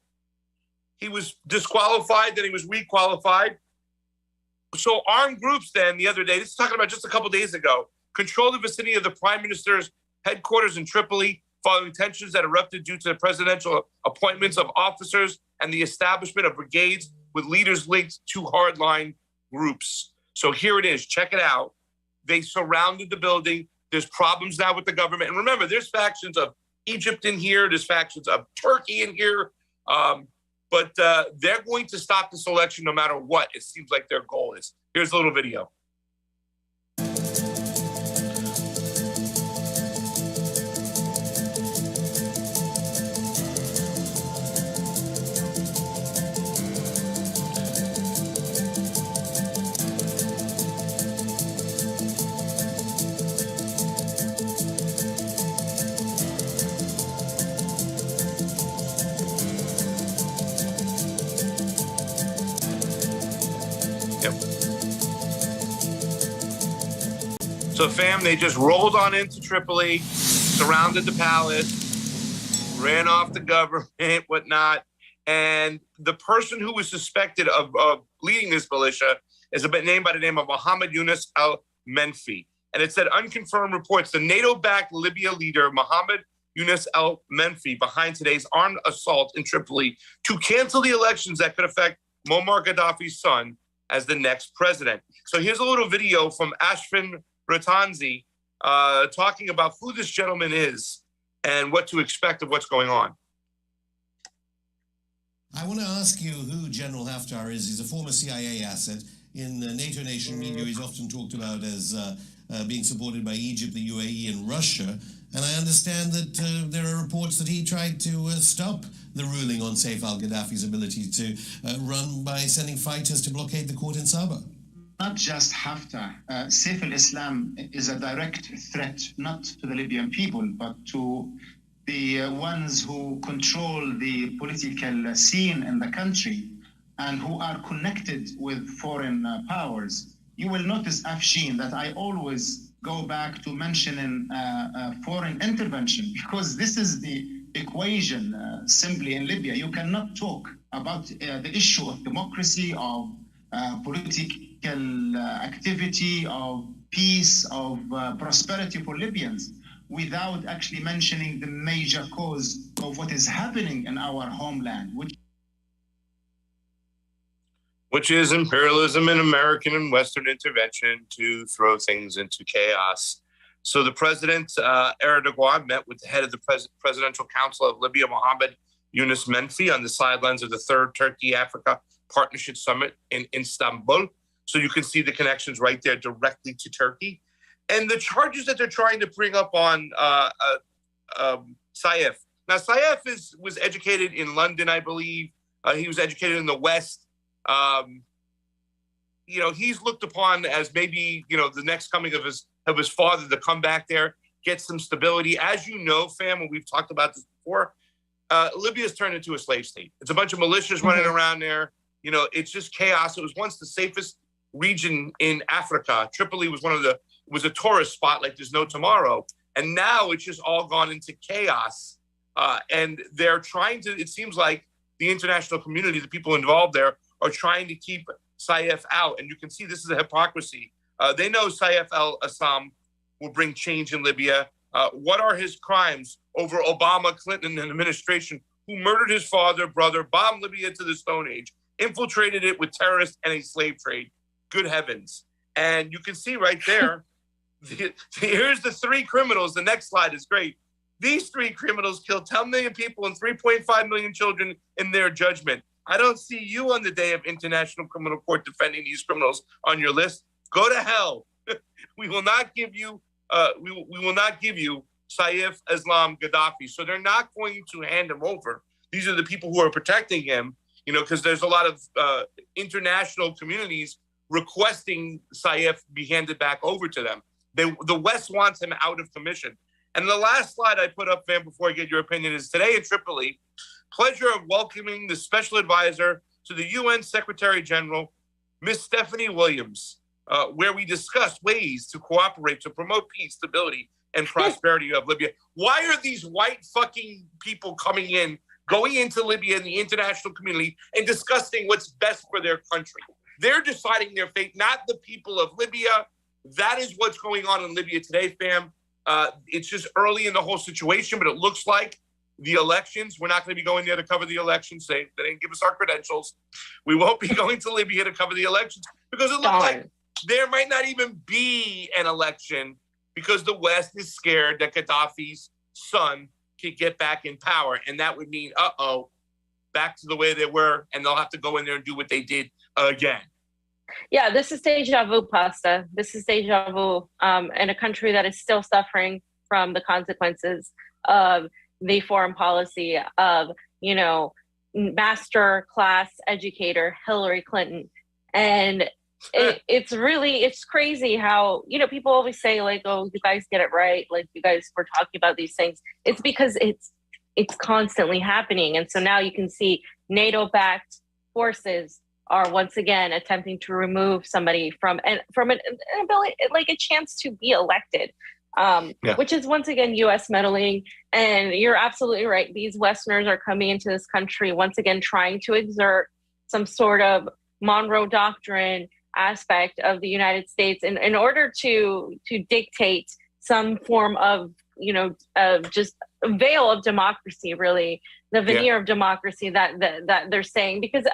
he was disqualified, then he was requalified. So armed groups then the other day, this is talking about just a couple days ago, controlled the vicinity of the prime minister's headquarters in Tripoli following tensions that erupted due to the presidential appointments of officers and the establishment of brigades with leaders linked to hardline groups. So here it is. Check it out. They surrounded the building. There's problems now with the government. And remember, there's factions of Egypt in here. There's factions of Turkey in here. But they're going to stop this election no matter what. It seems like their goal is. Here's a little video. So, fam, they just rolled on into Tripoli, surrounded the palace, ran off the government, whatnot. And the person who was suspected of leading this militia is a name by the name of Mohammed Yunus al-Menfi. And it said, unconfirmed reports, the NATO-backed Libya leader, Mohammed Yunus al-Menfi, behind today's armed assault in Tripoli to cancel the elections that could affect Muammar Gaddafi's son as the next president. So here's a little video from Ashfin Ratanzi talking about who this gentleman is and what to expect of what's going on. I want to ask you who General Haftar is. He's a former CIA asset. In the NATO nation media, he's often talked about as being supported by Egypt, the UAE, and Russia. And I understand that there are reports that he tried to stop the ruling on Saif al-Gaddafi's ability to run by sending fighters to blockade the court in Sabah. Not just Haftar. Saif al-Islam is a direct threat, not to the Libyan people, but to the ones who control the political scene in the country and who are connected with foreign powers. You will notice, Afshin, that I always go back to mentioning foreign intervention, because this is the equation simply in Libya. You cannot talk about the issue of democracy, of political activity, of peace, of prosperity for Libyans without actually mentioning the major cause of what is happening in our homeland, which is imperialism and American and Western intervention to throw things into chaos. So the president, Erdogan, met with the head of the Presidential Council of Libya, Mohammed Yunus Menfi, on the sidelines of the third Turkey-Africa Partnership Summit in Istanbul. So you can see the connections right there directly to Turkey. And the charges that they're trying to bring up on Saif. Now, Saif was educated in London, I believe. He was educated in the West. You know, he's looked upon as maybe, you know, the next coming of his father to come back there, get some stability. As you know, fam, and we've talked about this before, Libya's turned into a slave state. It's a bunch of militias running around there. You know, it's just chaos. It was once the safest region in Africa. Tripoli was a tourist spot like there's no tomorrow. And now it's just all gone into chaos. And they're trying to, it seems like the international community, the people involved there, are trying to keep Saif out. And you can see this is a hypocrisy. They know Saif al-Assam will bring change in Libya. What are his crimes over Obama, Clinton, and administration, who murdered his father, brother, bombed Libya to the Stone Age, infiltrated it with terrorists and a slave trade? Good heavens. And you can see right there, here's the three criminals. The next slide is great. These three criminals killed 10 million people and 3.5 million children in their judgment. I don't see you on the day of International Criminal Court defending these criminals on your list. Go to hell. We will not give you we will not give you Saif Islam Gaddafi. So they're not going to hand him over. These are the people who are protecting him, you know, because there's a lot of international communities requesting Saif be handed back over to them. The West wants him out of commission. And the last slide I put up, Van, before I get your opinion, is today in Tripoli, pleasure of welcoming the special advisor to the UN Secretary General, Ms. Stephanie Williams, where we discussed ways to cooperate to promote peace, stability, and prosperity of Libya. Why are these white fucking people coming in, going into Libya and the international community and discussing what's best for their country? They're deciding their fate, not the people of Libya. That is what's going on in Libya today, fam. It's just early in the whole situation, but it looks like the elections, we're not going to be going there to cover the elections. They didn't give us our credentials. We won't be going to Libya to cover the elections because it looks like there might not even be an election because the West is scared that Gaddafi's son could get back in power. And that would mean, back to the way they were, and they'll have to go in there and do what they did again. Yeah, this is deja vu, Pasta. This is deja vu in a country that is still suffering from the consequences of the foreign policy of, master class educator Hillary Clinton. And it's crazy how, people always say like, oh, you guys get it right. Like you guys were talking about these things. It's because it's constantly happening. And so now you can see NATO-backed forces are once again attempting to remove somebody from an ability, like a chance to be elected, which is once again U.S. meddling. And you're absolutely right. These Westerners are coming into this country once again trying to exert some sort of Monroe Doctrine aspect of the United States in order to dictate some form of of just a veil of democracy, really, the veneer of democracy that they're saying. Because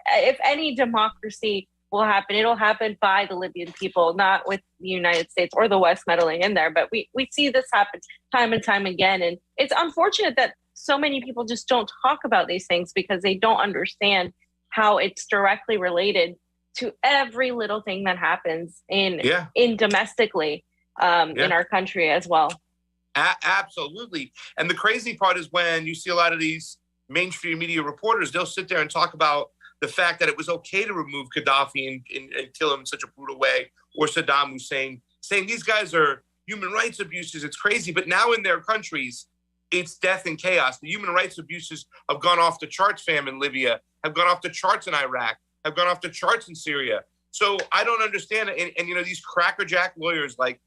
if any democracy will happen, it'll happen by the Libyan people, not with the United States or the West meddling in there. But we see this happen time and time again. And it's unfortunate that so many people just don't talk about these things because they don't understand how it's directly related to every little thing that happens in domestically in our country as well. Absolutely. And the crazy part is when you see a lot of these mainstream media reporters, they'll sit there and talk about the fact that it was okay to remove Gaddafi and kill him in such a brutal way, or Saddam Hussein, saying these guys are human rights abuses. It's crazy. But now in their countries, it's death and chaos. The human rights abuses have gone off the charts, fam, in Libya, have gone off the charts in Iraq, have gone off the charts in Syria. So I don't understand it. And these crackerjack lawyers like,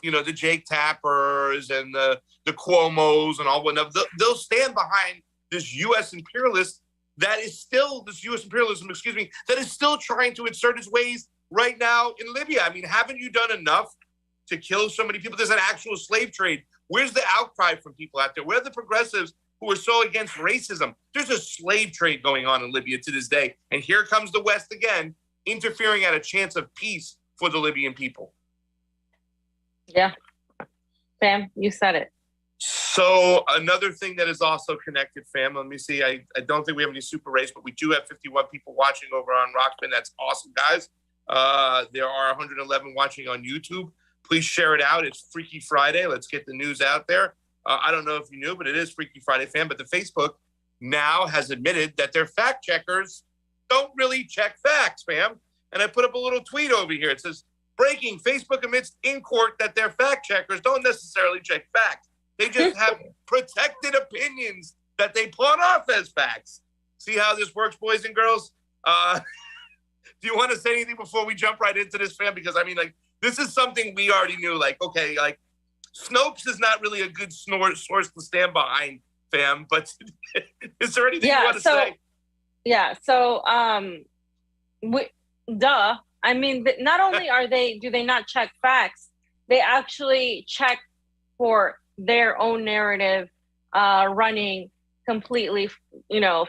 the Jake Tappers and the Cuomos and all whatnot, they'll stand behind this U.S. imperialism, that is still trying to insert its ways right now in Libya. I mean, haven't you done enough to kill so many people? There's an actual slave trade. Where's the outcry from people out there? Where are the progressives who are so against racism? There's a slave trade going on in Libya to this day. And here comes the West again, interfering at a chance of peace for the Libyan people. Yeah. Sam, you said it. So another thing that is also connected, fam, let me see. I don't think we have any super race, but we do have 51 people watching over on Rokfin. That's awesome, guys. There are 111 watching on YouTube. Please share it out. It's Freaky Friday. Let's get the news out there. I don't know if you knew, but it is Freaky Friday, fam. But the Facebook now has admitted that their fact checkers don't really check facts, fam. And I put up a little tweet over here. It says, breaking, Facebook admits in court that their fact checkers don't necessarily check facts. They just have protected opinions that they pawn off as facts. See how this works, boys and girls? Do you want to say anything before we jump right into this, fam? Because, I mean, like, this is something we already knew. Like, okay, like, Snopes is not really a good source to stand behind, fam. But is there anything you want to say? Yeah, so, duh. I mean, not only do they not check facts, they actually check for their own narrative running completely,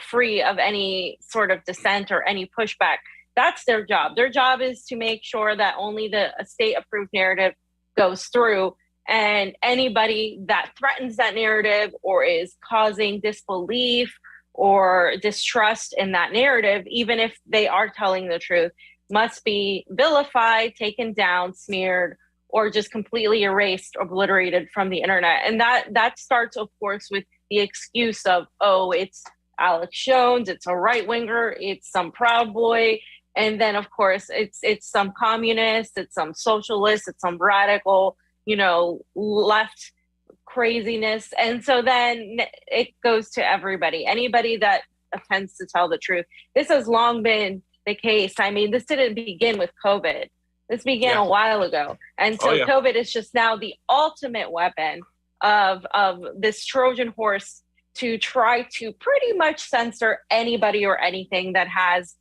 free of any sort of dissent or any pushback. That's their job. Their job is to make sure that only the state-approved narrative goes through, and anybody that threatens that narrative or is causing disbelief or distrust in that narrative, even if they are telling the truth, must be vilified, taken down, smeared, or just completely erased, obliterated from the internet. And that starts, of course, with the excuse of, oh, it's Alex Jones, it's a right-winger, it's some Proud Boy. And then, of course, it's some communist, it's some socialist, it's some radical, left craziness. And so then it goes to everybody, anybody that attempts to tell the truth. This has long been the case. I mean, this didn't begin with COVID. This began a while ago. And so COVID is just now the ultimate weapon of this Trojan horse to try to pretty much censor anybody or anything that has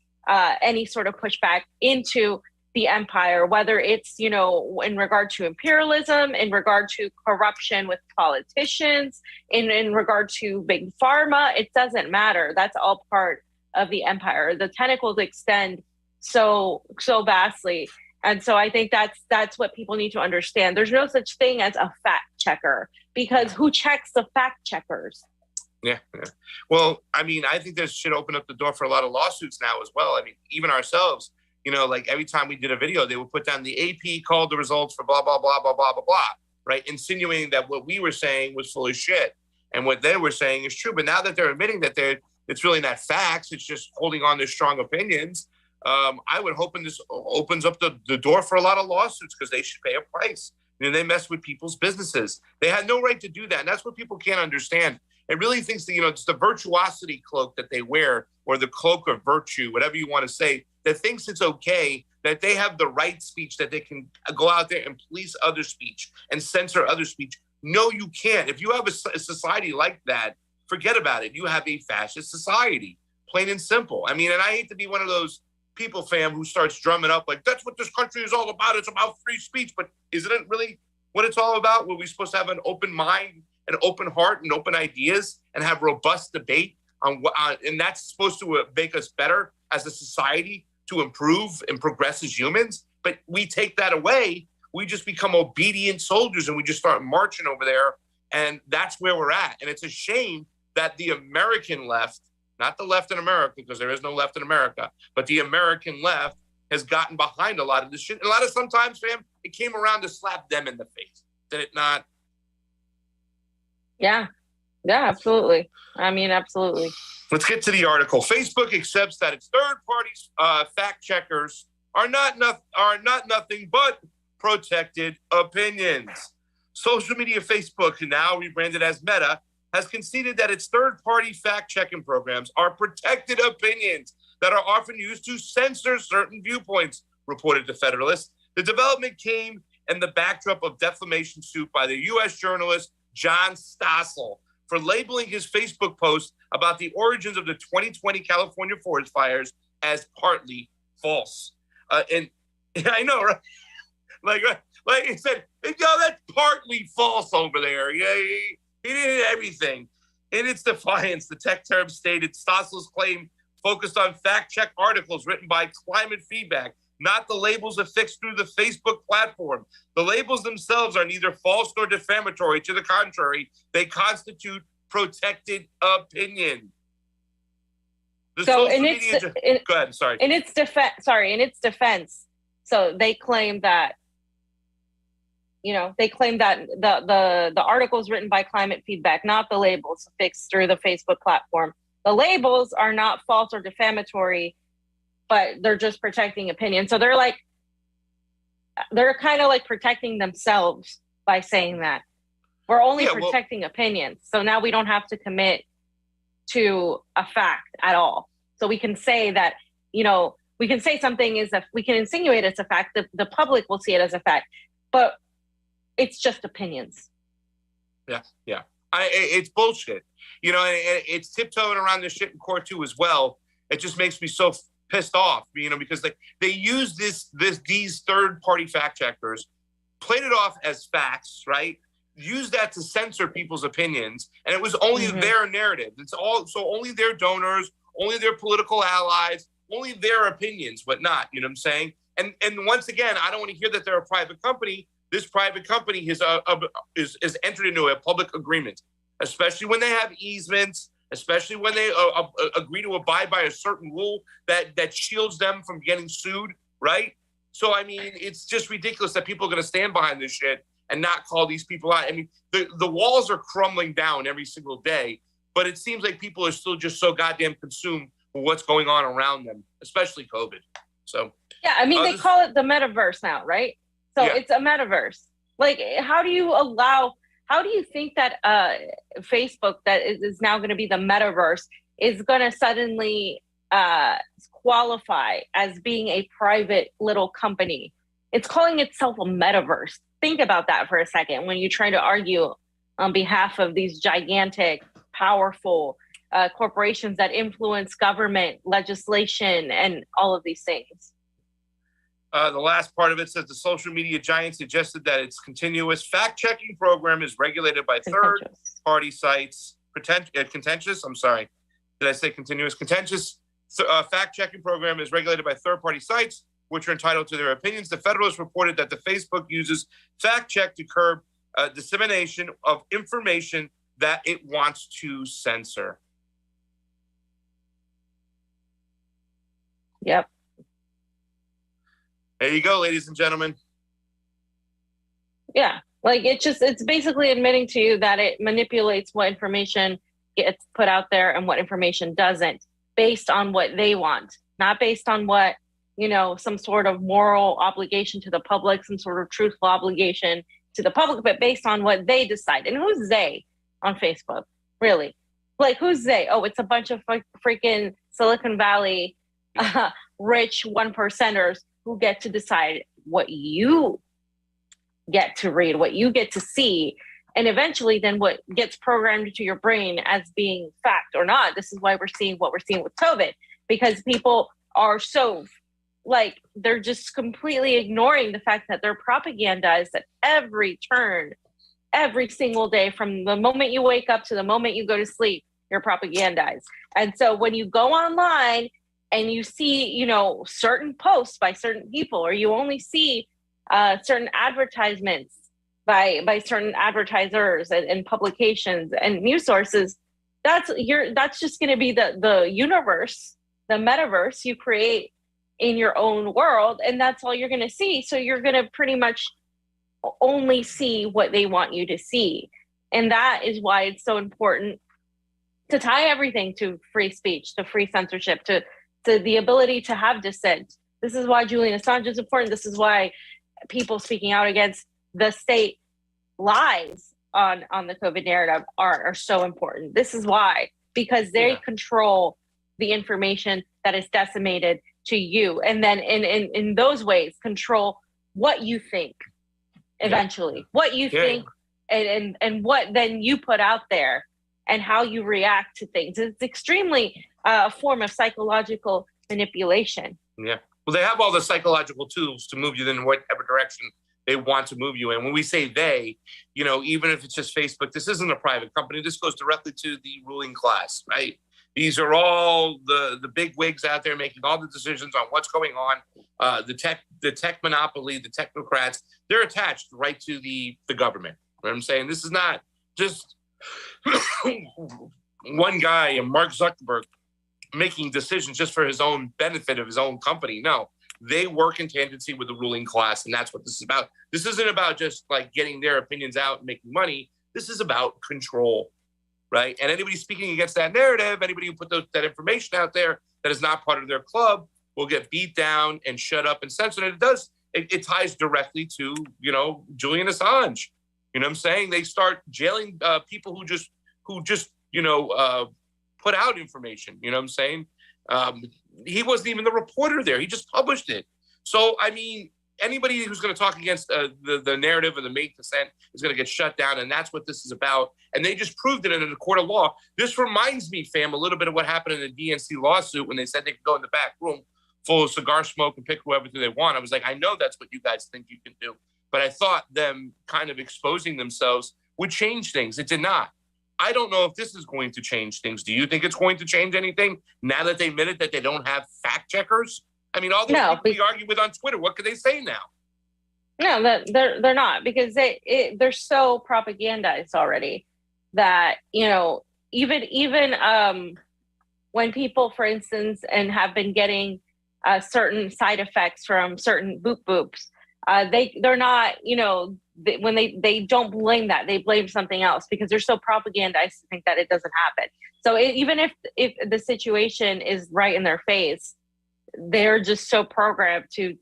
any sort of pushback into the empire, whether it's, you know, in regard to imperialism, in regard to corruption with politicians, in regard to big pharma. It doesn't matter. That's all part of the empire. The tentacles extend so vastly. And so I think that's what people need to understand. There's no such thing as a fact checker, because who checks the fact checkers? Yeah. Well, I mean, I think this should open up the door for a lot of lawsuits now as well. I mean, even ourselves, you know, like every time we did a video, they would put down the AP called the results for blah, blah, blah, blah, blah, blah, blah, right? Insinuating that what we were saying was full of shit and what they were saying is true. But now that they're admitting that it's really not facts, it's just holding on to strong opinions. I would hope this opens up the door for a lot of lawsuits, because they should pay a price. You know, they mess with people's businesses. They had no right to do that. And that's what people can't understand. It really thinks that, you know, it's the virtuosity cloak that they wear, or the cloak of virtue, whatever you want to say, that thinks it's okay, that they have the right speech, that they can go out there and police other speech and censor other speech. No, you can't. If you have a society like that, forget about it. You have a fascist society, plain and simple. I mean, and I hate to be one of those people, fam, who starts drumming up like, that's what this country is all about. It's about free speech. But isn't it really what it's all about? Were we supposed to have an open mind, an open heart, and open ideas, and have robust debate on and that's supposed to make us better as a society, to improve and progress as humans? But we take that away. We just become obedient soldiers, and we just start marching over there. And that's where we're at. And it's a shame that the American left, not the left in America, because there is no left in America, but the American left has gotten behind a lot of this shit. And a lot of sometimes, fam, it came around to slap them in the face. Did it not? Yeah, absolutely. I mean, absolutely. Let's get to the article. Facebook accepts that its third-party fact checkers are not nothing but protected opinions. Social media Facebook, now rebranded as Meta, has conceded that its third-party fact-checking programs are protected opinions that are often used to censor certain viewpoints, reported The Federalist. The development came in the backdrop of defamation suit by the U.S. journalist John Stossel for labeling his Facebook post about the origins of the 2020 California forest fires as partly false. And I know, right? Like he said, yo, that's partly false over there. Yeah, he did everything. In its defiance, the tech term stated Stossel's claim focused on fact-check articles written by Climate Feedback, not the labels affixed through the Facebook platform. The labels themselves are neither false nor defamatory. To the contrary, they constitute protected opinion. Go ahead, sorry. In its defense, so they claim that, you know, the articles written by Climate Feedback, not the labels affixed through the Facebook platform. The labels are not false or defamatory, but they're just protecting opinion. So they're kind of like protecting themselves by saying that. We're only protecting opinions. So now we don't have to commit to a fact at all. So we can say that, you know, we can say something we can insinuate it's a fact. The public will see it as a fact, but it's just opinions. Yeah. It's bullshit. You know, it's tiptoeing around this shit in court too as well. It just makes me so pissed off, you know, because they use these third-party fact checkers, played it off as facts, right? Use that to censor people's opinions, and it was only their narrative. So only their donors, only their political allies, only their opinions, but not, you know what I'm saying? And once again, I don't want to hear that they're a private company. This private company is entered into a public agreement, especially when they have easements, especially when they agree to abide by a certain rule that shields them from getting sued, right? So, I mean, it's just ridiculous that people are going to stand behind this shit and not call these people out. I mean, the walls are crumbling down every single day, but it seems like people are still just so goddamn consumed with what's going on around them, especially COVID. So yeah, I mean, they call it the metaverse now, right? So it's a metaverse. Like, how do you think that Facebook, that is now going to be the metaverse, is going to suddenly qualify as being a private little company it's calling itself a metaverse. Think about that for a second when you're trying to argue on behalf of these gigantic, powerful corporations that influence government, legislation, and all of these things. The last part of it says the social media giant suggested that its continuous fact-checking program is regulated by third-party sites. Contentious? I'm sorry. Did I say continuous? Contentious fact-checking program is regulated by third-party sites, which are entitled to their opinions. The Federalist reported that the Facebook uses fact-check to curb dissemination of information that it wants to censor. Yep. There you go, ladies and gentlemen. Yeah, like it's basically admitting to you that it manipulates what information gets put out there and what information doesn't, based on what they want, not based on what, some sort of moral obligation to the public, some sort of truthful obligation to the public, but based on what they decide. And who's they on Facebook, really? Like, who's they? Oh, it's a bunch of freaking Silicon Valley rich 1%ers who get to decide what you get to read, what you get to see, and eventually then what gets programmed into your brain as being fact or not. This is why we're seeing what we're seeing with COVID, because people are so, they're just completely ignoring the fact that they're propagandized at every turn, every single day, from the moment you wake up to the moment you go to sleep, you're propagandized. And so when you go online and you see, certain posts by certain people, or you only see certain advertisements by certain advertisers and publications and news sources, that's just going to be the universe, the metaverse you create in your own world, and that's all you're going to see. So you're going to pretty much only see what they want you to see, and that is why it's so important to tie everything to free speech, to free censorship, to the ability to have dissent. This is why Julian Assange is important. This is why people speaking out against the state lies on the COVID narrative are so important. This is why, because they control the information that is disseminated to you, and then in those ways control what you think eventually, what you think, and what then you put out there and how you react to things. It's extremely a form of psychological manipulation. Yeah. Well, they have all the psychological tools to move you in whatever direction they want to move you in. When we say they, even if it's just Facebook, this isn't a private company. This goes directly to the ruling class, right? These are all the big wigs out there making all the decisions on what's going on. The tech monopoly, the technocrats, they're attached right to the government. You know what I'm saying? This is not just one guy and Mark Zuckerberg making decisions just for his own benefit of his own company. No, they work in tangency with the ruling class, and that's what this is about. This isn't about just getting their opinions out and making money. This is about control, right? And anybody speaking against that narrative, anybody who put that information out there that is not part of their club, will get beat down and shut up and censored. And it ties directly to, Julian Assange. You know what I'm saying? They start jailing people who just put out information. You know what I'm saying? He wasn't even the reporter there. He just published it. So, I mean, anybody who's going to talk against the narrative of the main consent is going to get shut down, and that's what this is about. And they just proved it in a court of law. This reminds me, fam, a little bit of what happened in the DNC lawsuit when they said they could go in the back room full of cigar smoke and pick whoever they want. I was like, I know that's what you guys think you can do. But I thought them kind of exposing themselves would change things. It did not. I don't know if this is going to change things. Do you think it's going to change anything now that they admitted that they don't have fact checkers? I mean, all those people we argue with on Twitter, what could they say now? No, they're not, because they're so propagandized already that, even when people, for instance, and have been getting certain side effects from certain boops, they're not, when they don't blame that, they blame something else because they're so propagandized to think that it doesn't happen. So even if the situation is right in their face, they're just so programmed to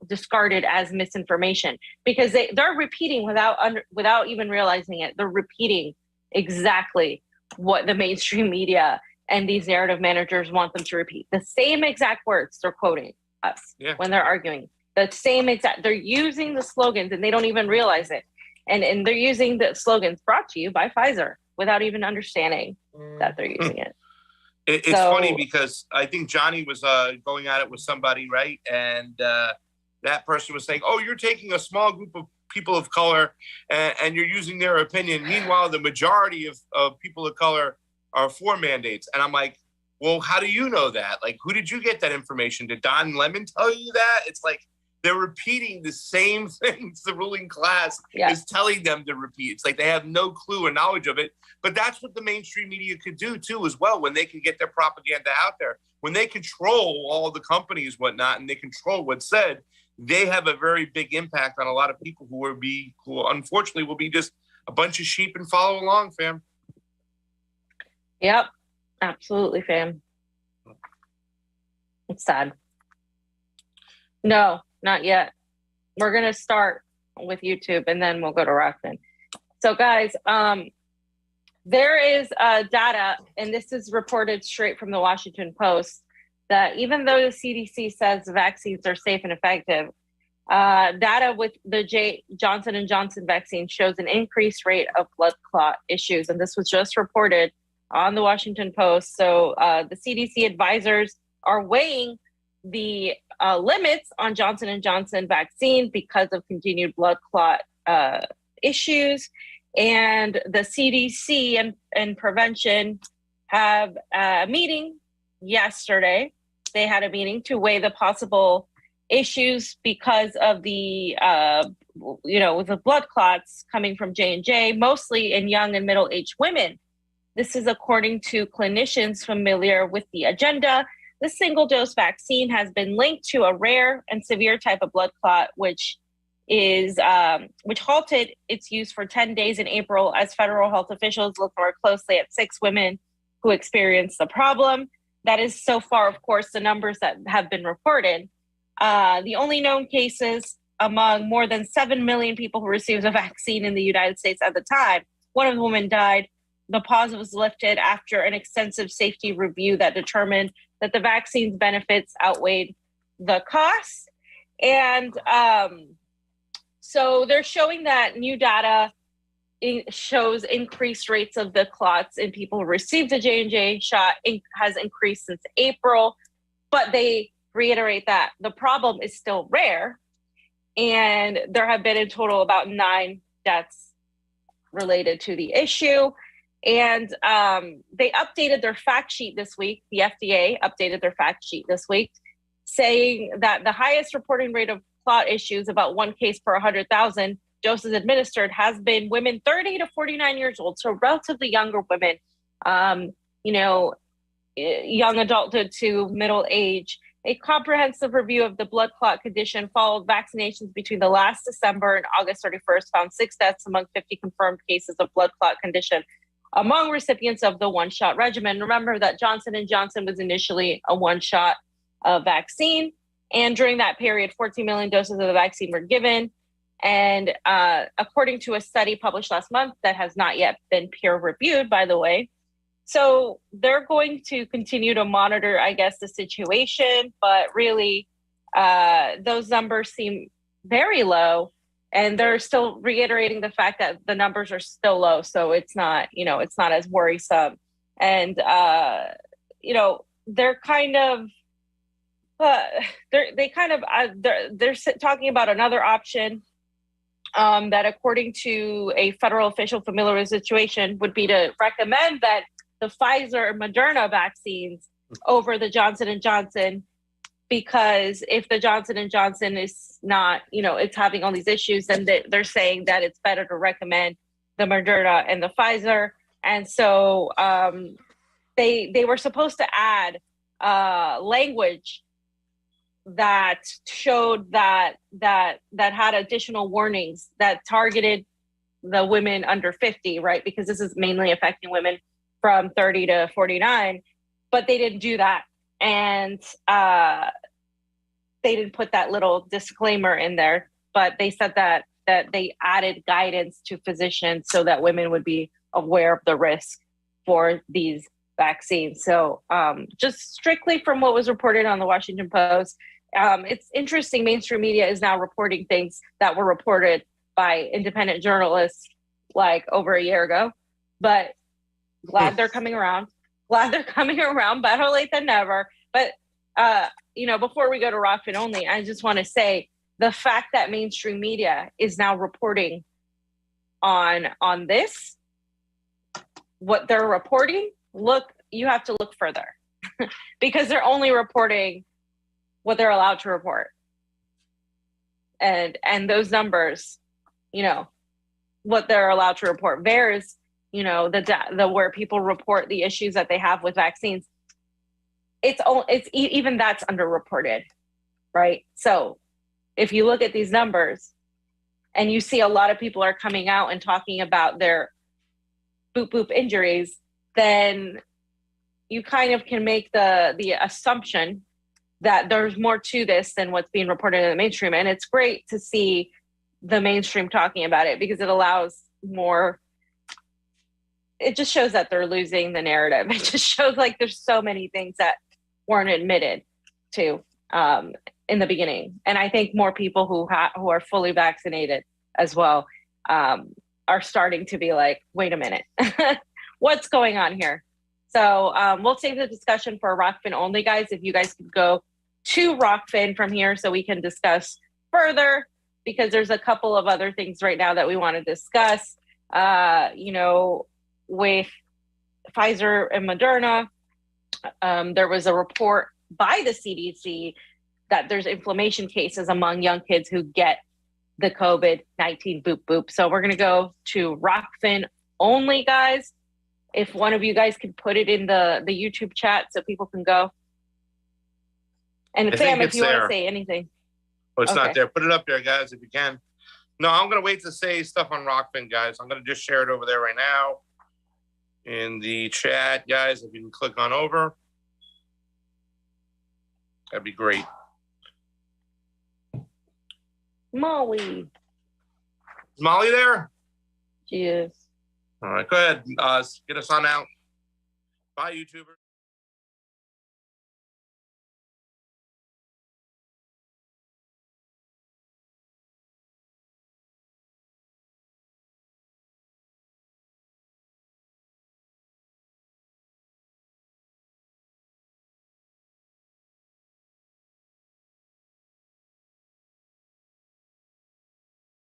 discard it as misinformation because they're repeating without even realizing it. They're repeating exactly what the mainstream media and these narrative managers want them to repeat. The same exact words they're quoting us when they're arguing. The same exact, they're using the slogans and they don't even realize it. And they're using the slogans brought to you by Pfizer without even understanding that they're using it. It's funny because I think Jonny was going at it with somebody, right? And that person was saying, oh, you're taking a small group of people of color and you're using their opinion. Meanwhile, the majority of people of color are for mandates. And I'm like, well, how do you know that? Like, who did you get that information? Did Don Lemon tell you that? It's like they're repeating the same things the ruling class is telling them to repeat. It's like they have no clue or knowledge of it. But that's what the mainstream media could do, too, as well, when they can get their propaganda out there. When they control all the companies, whatnot, and they control what's said, they have a very big impact on a lot of people who unfortunately will be just a bunch of sheep and follow along, fam. Yep, absolutely, fam. It's sad. No, not yet. We're going to start with YouTube and then we'll go to Rokfin. So guys, there is data, and this is reported straight from the Washington Post, that even though the CDC says vaccines are safe and effective, data with the Johnson & Johnson vaccine shows an increased rate of blood clot issues. And this was just reported on the Washington Post. So the CDC advisors are weighing the limits on Johnson & Johnson vaccine because of continued blood clot issues. And the CDC and prevention have a meeting yesterday. They had a meeting to weigh the possible issues because of the, with the blood clots coming from J&J, mostly in young and middle-aged women. This is according to clinicians familiar with the agenda. The single-dose vaccine has been linked to a rare and severe type of blood clot, which halted its use for 10 days in April as federal health officials look more closely at 6 women who experienced the problem. That is so far, of course, the numbers that have been reported. The only known cases among more than 7 million people who received the vaccine in the United States at the time. One of the women died. The pause was lifted after an extensive safety review that determined that the vaccine's benefits outweighed the costs. And so they're showing that new data shows increased rates of the clots in people who received the J&J shot has increased since April, but they reiterate that the problem is still rare. And there have been in total about 9 deaths related to the issue. And they updated their fact sheet this week. The FDA updated their fact sheet this week, saying that the highest reporting rate of clot issues, about 1 case per 100,000 doses administered, has been women 30 to 49 years old, so relatively younger women, young adulthood to middle age. A comprehensive review of the blood clot condition followed vaccinations between the last December and August 31st, found 6 deaths among 50 confirmed cases of blood clot condition among recipients of the one-shot regimen. Remember that Johnson & Johnson was initially a one-shot vaccine. And during that period, 14 million doses of the vaccine were given. And according to a study published last month that has not yet been peer-reviewed, by the way. So they're going to continue to monitor, I guess, the situation. But really, those numbers seem very low. And they're still reiterating the fact that the numbers are still low. So it's not, it's not as worrisome. And, they're kind of, they're talking about another option that, according to a federal official familiar with the situation, would be to recommend that the Pfizer and Moderna vaccines over the Johnson & Johnson, because if the Johnson & Johnson is not, it's having all these issues, then they're saying that it's better to recommend the Moderna and the Pfizer. And so they were supposed to add language that showed that had additional warnings that targeted the women under 50, right? Because this is mainly affecting women from 30 to 49, but they didn't do that. And they didn't put that little disclaimer in there, but they said that they added guidance to physicians so that women would be aware of the risk for these vaccines. So just strictly from what was reported on the Washington Post, it's interesting. Mainstream media is now reporting things that were reported by independent journalists like over a year ago. But glad they're coming around. Glad they're coming around. Better late than never. But before we go to Rokfin only, I just want to say the fact that mainstream media is now reporting on this, what they're reporting. You have to look further because they're only reporting what they're allowed to report. And those numbers, what they're allowed to report. VAERS, the where people report the issues that they have with vaccines, it's even that's underreported, right? So if you look at these numbers and you see a lot of people are coming out and talking about their boop injuries, then you kind of can make the assumption that there's more to this than what's being reported in the mainstream. And it's great to see the mainstream talking about it because it allows more. It just shows that they're losing the narrative. It just shows like there's so many things that weren't admitted to in the beginning. And I think more people who are fully vaccinated as well are starting to be like, wait a minute, what's going on here? So we'll save the discussion for Rokfin only, guys. If you guys could go to Rokfin from here so we can discuss further, because there's a couple of other things right now that we want to discuss, with Pfizer and Moderna. There was a report by the CDC that there's inflammation cases among young kids who get the COVID-19 boop. So we're going to go to Rokfin only, guys. If one of you guys could put it in the YouTube chat so people can go. And Sam, if you want to say anything. Oh, it's not there. Put it up there, guys, if you can. No, I'm going to wait to say stuff on Rokfin, guys. I'm going to just share it over there right now in the chat, guys. If you can click on over, that'd be great. Molly. Is Molly there? She is. All right, go ahead. Get us on out. Bye, YouTuber.